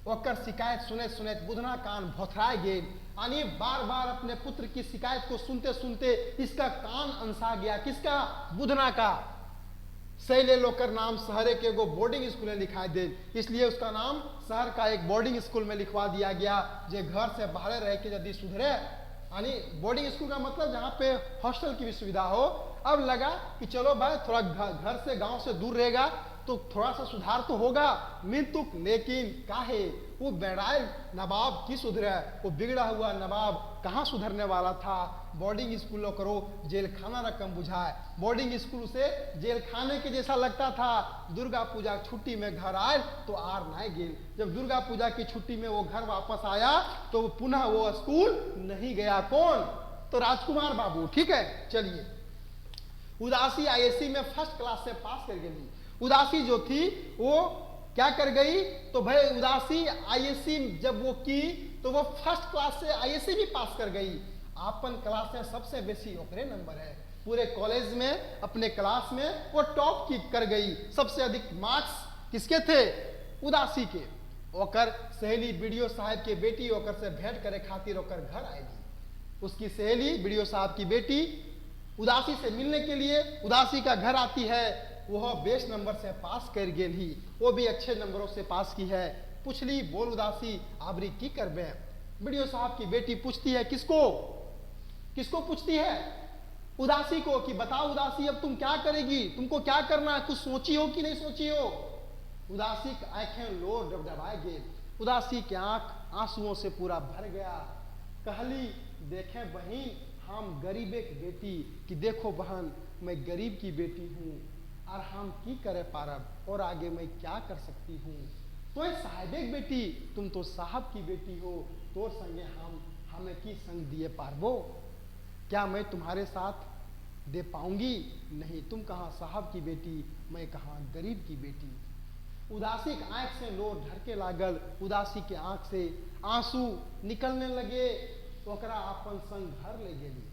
ओकर शिकायत सुने सुने बुधना कान भोथराए गए, यानी बार बार अपने पुत्र की शिकायत को सुनते सुनते इसका कान अनसा गया। किसका? बुधना का। सैले लोकर नाम शहरे के एगो बोर्डिंग स्कूल में लिखा दे, इसलिए उसका नाम शहर का एक बोर्डिंग स्कूल में लिखवा दिया गया। जे घर से बाहर रह के यदि सुधरे, यानी बोर्डिंग स्कूल का मतलब जहाँ पे हॉस्टल की भी सुविधा हो। अब लगा कि चलो भाई थोड़ा घर से गांव से दूर रहेगा तो थोड़ा सा सुधार तो होगा मिंतुक, लेकिन काहे? वो बेड़ायल नवाब की सुधरे, वो बिगड़ा हुआ नवाब कहाँ सुधरने वाला था? बोर्डिंग स्कूल करो जेल खाना रकम बुझाए। बोर्डिंग स्कूल से जेल खाने के जैसा लगता था। दुर्गा पूजा छुट्टी में घर आए तो आर नहीं गेल। जब दुर्गा पूजा की छुट्टी में वो घर वापस आया तो पुनः वो स्कूल नहीं गया। कौन? तो राजकुमार बाबू। ठीक है, चलिए। उदासी आईएससी में फर्स्ट क्लास से पास कर गई। उदासी जो थी वो क्या कर गई? तो भाई उदासी आईएससी जब वो की तो वो फर्स्ट क्लास से आईएससी भी पास कर गई। अपन क्लास में सबसे बेसी ओकरे नंबर है पूरे कॉलेज में। अपने क्लास में वो टॉप की कर गई। सबसे अधिक मार्क्स किसके थे? उदासी के। ओकर सहेली बीडीओ साहब के बेटी ओकर से भेंट करे खातिर ओकर घर आएगी। उसकी सहेली बीडीओ साहब की बेटी उदासी से मिलने के लिए उदासी का घर आती है। वह बेस्ट नंबर से पास कर गेल ही, वो भी अच्छे नंबरों से पास की है। पुछली बोल उदासी आबरी की करबे? बीडीओ साहब की बेटी पूछती है किसको? किसको पूछती है? उदासी को, कि बताओ उदासी अब तुम क्या करेगी, तुमको क्या करना है, कुछ सोची हो कि नहीं सोची हो? उदासी की आंखें लोर डबडबाए गेल। उदासी के आंख आंसुओं से पूरा भर गया। कहली देखे बहन हम गरीबे की बेटी, कि देखो बहन मैं गरीब की बेटी हूँ और हम की करे पारब और आगे मैं क्या कर सकती हूँ। तो साहब एक बेटी, तुम तो साहब की बेटी हो, तोर संगे हम हमें की संग दिए पारबो? क्या मैं तुम्हारे साथ दे पाऊंगी? नहीं, तुम कहाँ साहब की बेटी, मैं कहाँ गरीब की बेटी। उदासी की आंख से लोर ढरके लागल। उदासी के आंख से आंसू निकलने लगे। ओकरा अपन संग घर ले गेली।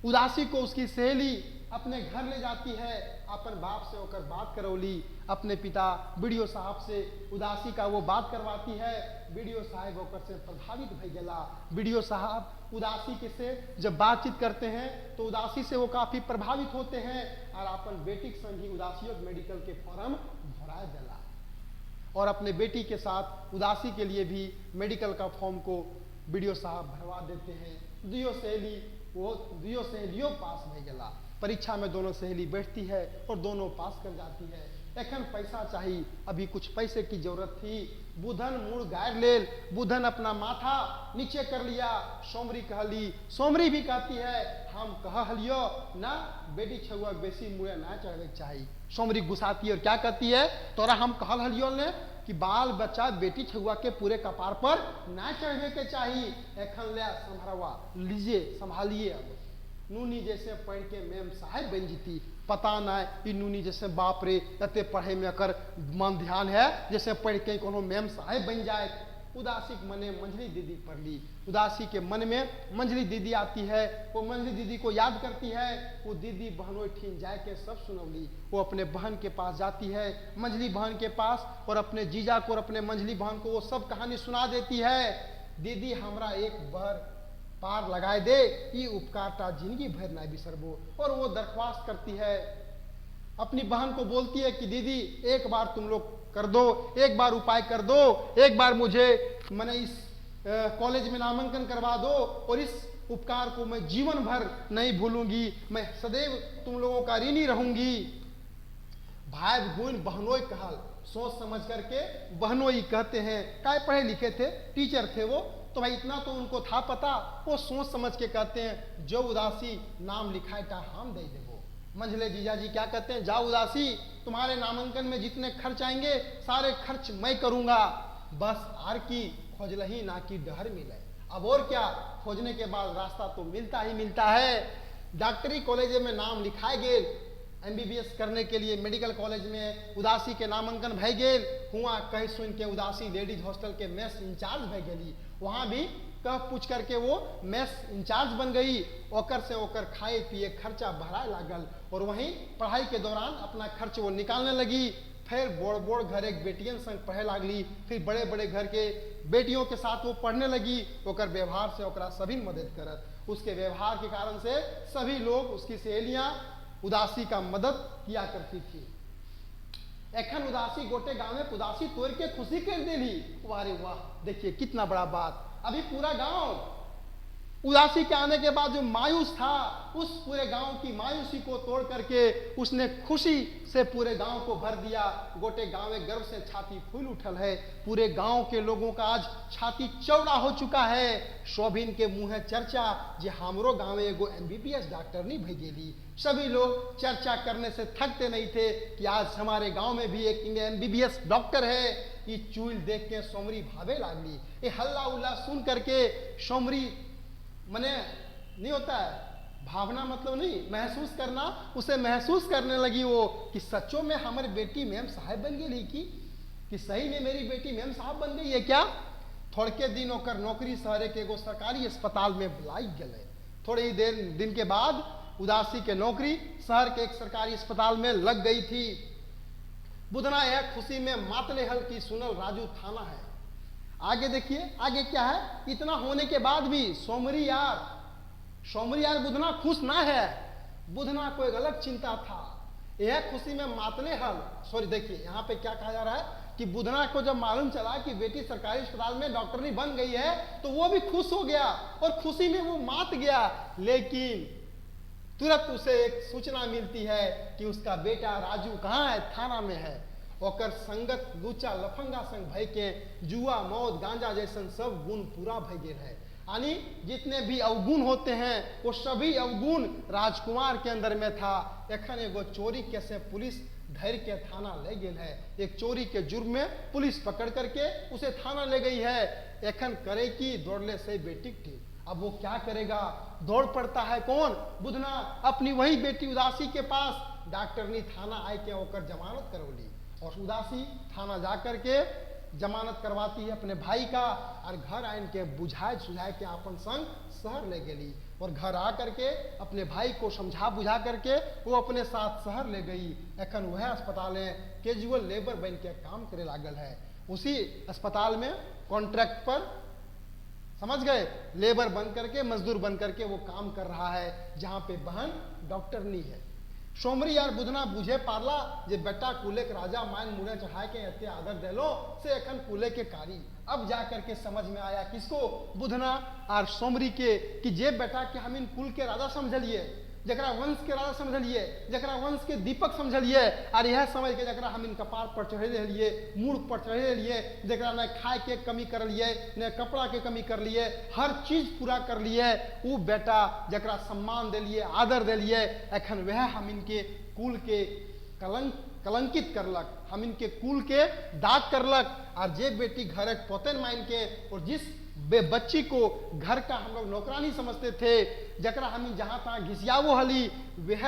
उदासी को उसकी सहेली अपने घर ले जाती है, अपन बाप से होकर बात करौली, अपने पिता बीडीओ साहब से उदासी का वो बात करवाती है। बीडीओ साहब होकर से प्रभावित भई गेला। बीडीओ साहब उदासी के से जब बातचीत करते हैं तो उदासी से वो काफी प्रभावित होते हैं और अपन बेटी के संग ही उदासियों मेडिकल के फॉर्म भरा देला और अपने बेटी के साथ उदासी के लिए भी मेडिकल का फॉर्म को बीडीओ साहब भरवा देते हैं। दुयो सहेलियों पास भई गेला। परीक्षा में दोनों सहेली बैठती है और दोनों पास कर जाती है। एखन पैसा चाहिए, अभी कुछ पैसे की जरूरत थी। बुधन मुड़ गायर लेल, बुधन अपना माथा नीचे कर लिया। सोमरी कहली, सोमरी भी कहती है हम कहलियो ना बेटी छुआ बेसी मुड़े ना चढ़े चाहिए। सोमरी गुस्साती है और क्या कहती है, तोरा हम कहल हलियो ने कि बाल बच्चा बेटी छुआ के पूरे कपार पर ना चढ़े के चाहिए। एखन ले संभरवा लीजिए, संभालिए। अब नूनी जैसे पढ़ के मैम साहब बन जीती, पता ना ये नूनी जैसे बाप रे इतने पढ़े में अकर मन ध्यान है जैसे पढ़ के कोनो मैम साहब बन जाए। उदासी के मन में मंजली दीदी पढ़ ली। उदासी के मन में मंजली दीदी आती है। वो मंजली दीदी को याद करती है। वो दीदी बहनों ठीन जाए के सब सुनौली। वो अपने बहन के पास जाती है, मंजली बहन के पास, और अपने जीजा को और अपने मंजली बहन को वो सब कहानी सुना देती है। दीदी हमरा एक बार पार लगाए दे, ये उपकारता जिंदगी भर ना बिसरबो। और वो दरख्वास्त करती है, अपनी बहन को बोलती है कि दीदी एक बार तुम लोग कर दो, एक बार उपाय कर दो, एक बार मुझे मैंने इस कॉलेज में नामांकन करवा दो और इस उपकार को मैं जीवन भर नहीं भूलूंगी। मैं सदैव तुम लोगों का ऋणी रहूंगी। भाई गुण बहनोई कहल, सोच समझ करके बहनोई कहते हैं। काय पढ़े लिखे थे, टीचर थे वो, तो भाई इतना तो उनको था पता। वो सोच समझ के कहते हैं जो उदासी नाम लिखाए टा हम दे देवो। मंझले जीजा जी क्या कहते हैं, जाओ उदासी, तुम्हारे नामांकन में जितने खर्च आएंगे सारे खर्च मैं करूंगा। बस आर की खोजलही ना की डहर मिले। अब और क्या, खोजने के बाद रास्ता तो मिलता ही मिलता है। डॉक्टरी कॉलेज में नाम लिखाए गए, एमबीबीएस करने के लिए मेडिकल कॉलेज में उदासी के नामांकन भय गेल। हुआ कह सुन के उदासी लेडीज हॉस्टल के मेस इंचार्ज भय गेली। वहां भी कह पूछ करके वो मेस इंचार्ज बन गई। ओकर से ओकर खाए पिए खर्चा भराए लागल और वहीं पढ़ाई के दौरान अपना खर्च वो निकालने लगी। फिर बोड़ बोड़ घर एक बेटियन संग पढ़े लागली। फिर बड़े बड़े घर के बेटियों के साथ वो पढ़ने लगी। ओकर व्यवहार से ओकरा सभी मदद करत। उसके व्यवहार के कारण से सभी लोग, उसकी सहेलियां उदासी का मदद किया करती थी। एखन उदासी गोटे गांव में उदासी तोड़ के खुशी कर देली। वारे वाह, देखिए कितना बड़ा बात। अभी पूरा गांव उदासी के आने के बाद जो मायूस था, उस पूरे गांव की मायूसी को तोड़ करके उसने खुशी से पूरे गांव को भर दिया। गोटे गांव में गर्व से छाती फूल उठल है। पूरे गांव के लोगों का आज छाती चौड़ा हो चुका है। शोभिन के मुंह है चर्चा जे हमरो गांव में एगो एमबीबीएस डॉक्टर नहीं भई गेली। सभी लोग चर्चा करने से थकते नहीं थे कि आज हमारे गांव में भी एक एमबीबीएस डॉक्टर है। ये चूल देख के सोमरी भावे लागली। ये हल्ला उल्ला सुन करके सोमरी मने नहीं होता है, भावना मतलब नहीं, महसूस करना, उसे महसूस करने लगी वो कि सच्चों में हमारी बेटी मैम साहब बन गई कि सही में मेरी बेटी मैम साहब बन गई है क्या। थोड़के दिन होकर नौकरी शहर के एगो सरकारी अस्पताल में बुलाई गए। थोड़ी ही दिन के बाद उदासी के नौकरी शहर के एक सरकारी अस्पताल में लग गई थी। बुधना यह खुशी में मातले हल की सुनल राजू थाना है। आगे देखिए आगे क्या है। इतना होने के बाद भी सोमरी यार बुधना खुश ना है। बुधना को एक अलग चिंता था। यह खुशी में मातले हल, सॉरी देखिए यहाँ पे क्या कहा जा रहा है कि बुधना को जब मालूम चला कि बेटी सरकारी अस्पताल में डॉक्टरनी बन गई है तो वो भी खुश हो गया और खुशी में वो मात गया। लेकिन तुरंत उसे एक सूचना मिलती है कि उसका बेटा राजू कहाँ है, थाना में है। ओकर संगत लूचा लफंगा संग भय के जुआ मौत गांजा जैसन सब गुण पूरा भय गेल है। यानी जितने भी अवगुण होते हैं वो सभी अवगुण राजकुमार के अंदर में था। एखन एगो चोरी के से पुलिस धैर्य के थाना ले गेल है। एक चोरी के जुर्म में पुलिस पकड़ करके उसे थाना ले गई है। एखन करे की दौड़ले से बेटी की। अब वो क्या करेगा, दौड़ पड़ता है कौन, बुधना अपनी वही बेटी उदासी के पास। डॉक्टरनी थाना आए के होकर जमानत करौली और उदासी थाना जाकर के जमानत करवाती है अपने भाई का, और घर आइन के बुझाए सुझाए के अपन संग शहर ले गई, और घर आ करके अपने भाई को समझा बुझा करके वो अपने साथ शहर ले गई। एखन वह अस्पताल में कैजुअल लेबर बन के काम करे लागल है। उसी अस्पताल में कॉन्ट्रैक्ट पर, समझ गए, लेबर बन करके, मजदूर बन करके वो काम कर रहा है, जहां पे बहन डॉक्टर नहीं है। सोमरी यार बुधना बुझे पारला जे बेटा कुले के राजा मान मुड़े चढ़ा के एते आदर देलो से एखन कुले के कारी। अब जा करके समझ में आया किसको, बुधना और सोमरी के, कि जे बेटा के हम इन कुल के राजा समझलिए, जकरा वंश के राजा समझलिए, जकरा वंश के दीपक समझलिए, और यह समझ के जकरा हम इन कपार पर चढ़े लिए, मूड़ पर चढ़े लिए, जकरा न खाए के कमी कर लिए, न कपड़ा के कमी कर लिए, हर चीज पूरा कर लिए, वो बेटा जकरा सम्मान दे लिए, आदर दे लिए, एखन वह हम इनके कुल के कलंकित करलक, हम इनके कुल के दाग करलक। और जे बेटी घर एक पोतन माइन के, और जिस बच्ची को घर का हम लोग नौकरानी समझते थे, जकरा हम जहां तहां घिसियावो हली, वह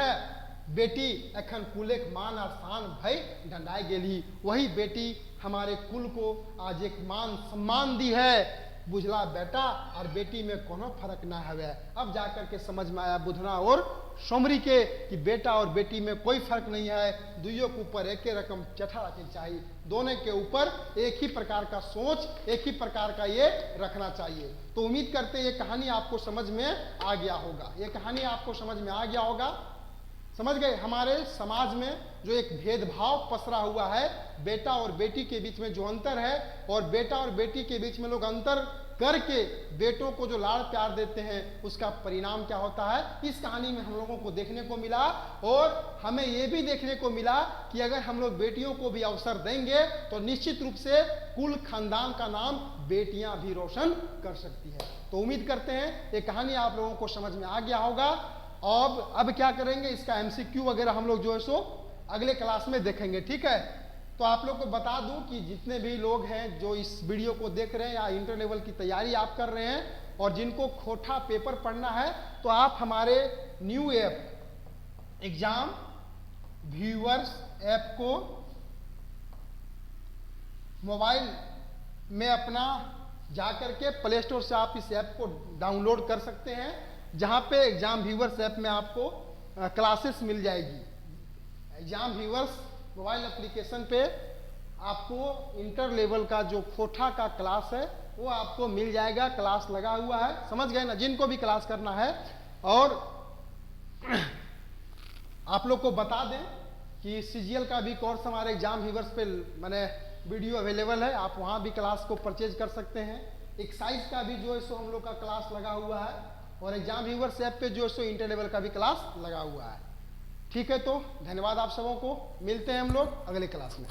बेटी एखन कुले के मान और शान भई डंडाए गेली। वही बेटी हमारे कुल को आज एक मान सम्मान दी है। बुझला बेटा और बेटी में कोनो फर्क ना हवे। अब जाकर के समझ में आया बुधना और सोमरी के कि बेटा और बेटी में कोई फर्क नहीं है, दुइयों के ऊपर एक ही रकम चठा रखनी चाहिए, दोनों के ऊपर एक ही प्रकार का सोच, एक ही प्रकार का ये रखना चाहिए। तो उम्मीद करते हैं ये कहानी आपको समझ में आ गया होगा, ये कहानी आपको समझ में आ गया होगा। समझ गए, हमारे समाज में जो एक भेदभाव पसरा हुआ है, बेटा और बेटी के बीच में जो अंतर है, और बेटा और बेटी के बीच में लोग अंतर करके बेटों को जो लाड़ प्यार देते हैं, उसका परिणाम क्या होता है, इस कहानी में हम लोगों को देखने को मिला। और हमें यह भी देखने को मिला कि अगर हम लोग बेटियों को भी अवसर देंगे तो निश्चित रूप से कुल खानदान का नाम बेटियां भी रोशन कर सकती है। तो उम्मीद करते हैं ये कहानी आप लोगों को समझ में आ गया होगा। अब क्या करेंगे, इसका MCQ वगैरह हम लोग जो है सो अगले क्लास में देखेंगे, ठीक है। तो आप लोग को बता दूं कि जितने भी लोग हैं जो इस वीडियो को देख रहे हैं या इंटर लेवल की तैयारी आप कर रहे हैं और जिनको खोटा पेपर पढ़ना है, तो आप हमारे new app exam viewers app को मोबाइल में अपना जाकर के प्ले स्टोर से आप इस ऐप को डाउनलोड कर सकते हैं, जहां पे एग्जाम व्यूअर्स ऐप में आपको क्लासेस मिल जाएगी। एग्जाम व्यूअर्स मोबाइल एप्लीकेशन पे आपको इंटर लेवल का जो खोटा का क्लास है वो आपको मिल जाएगा, क्लास लगा हुआ है, समझ गए ना, जिनको भी क्लास करना है। और आप लोग को बता दें कि CGL का भी कोर्स हमारे एग्जाम व्यूअर्स पे मैंने वीडियो अवेलेबल है, आप वहाँ भी क्लास को परचेज कर सकते हैं। एक्साइज का भी जो है सो हम लोग का क्लास लगा हुआ है, और एग्जाम व्यूअर्स ऐप पे जो है सो इंटर लेवल का भी क्लास लगा हुआ है, ठीक है। तो धन्यवाद आप सबों को, मिलते हैं हम लोग अगले क्लास में।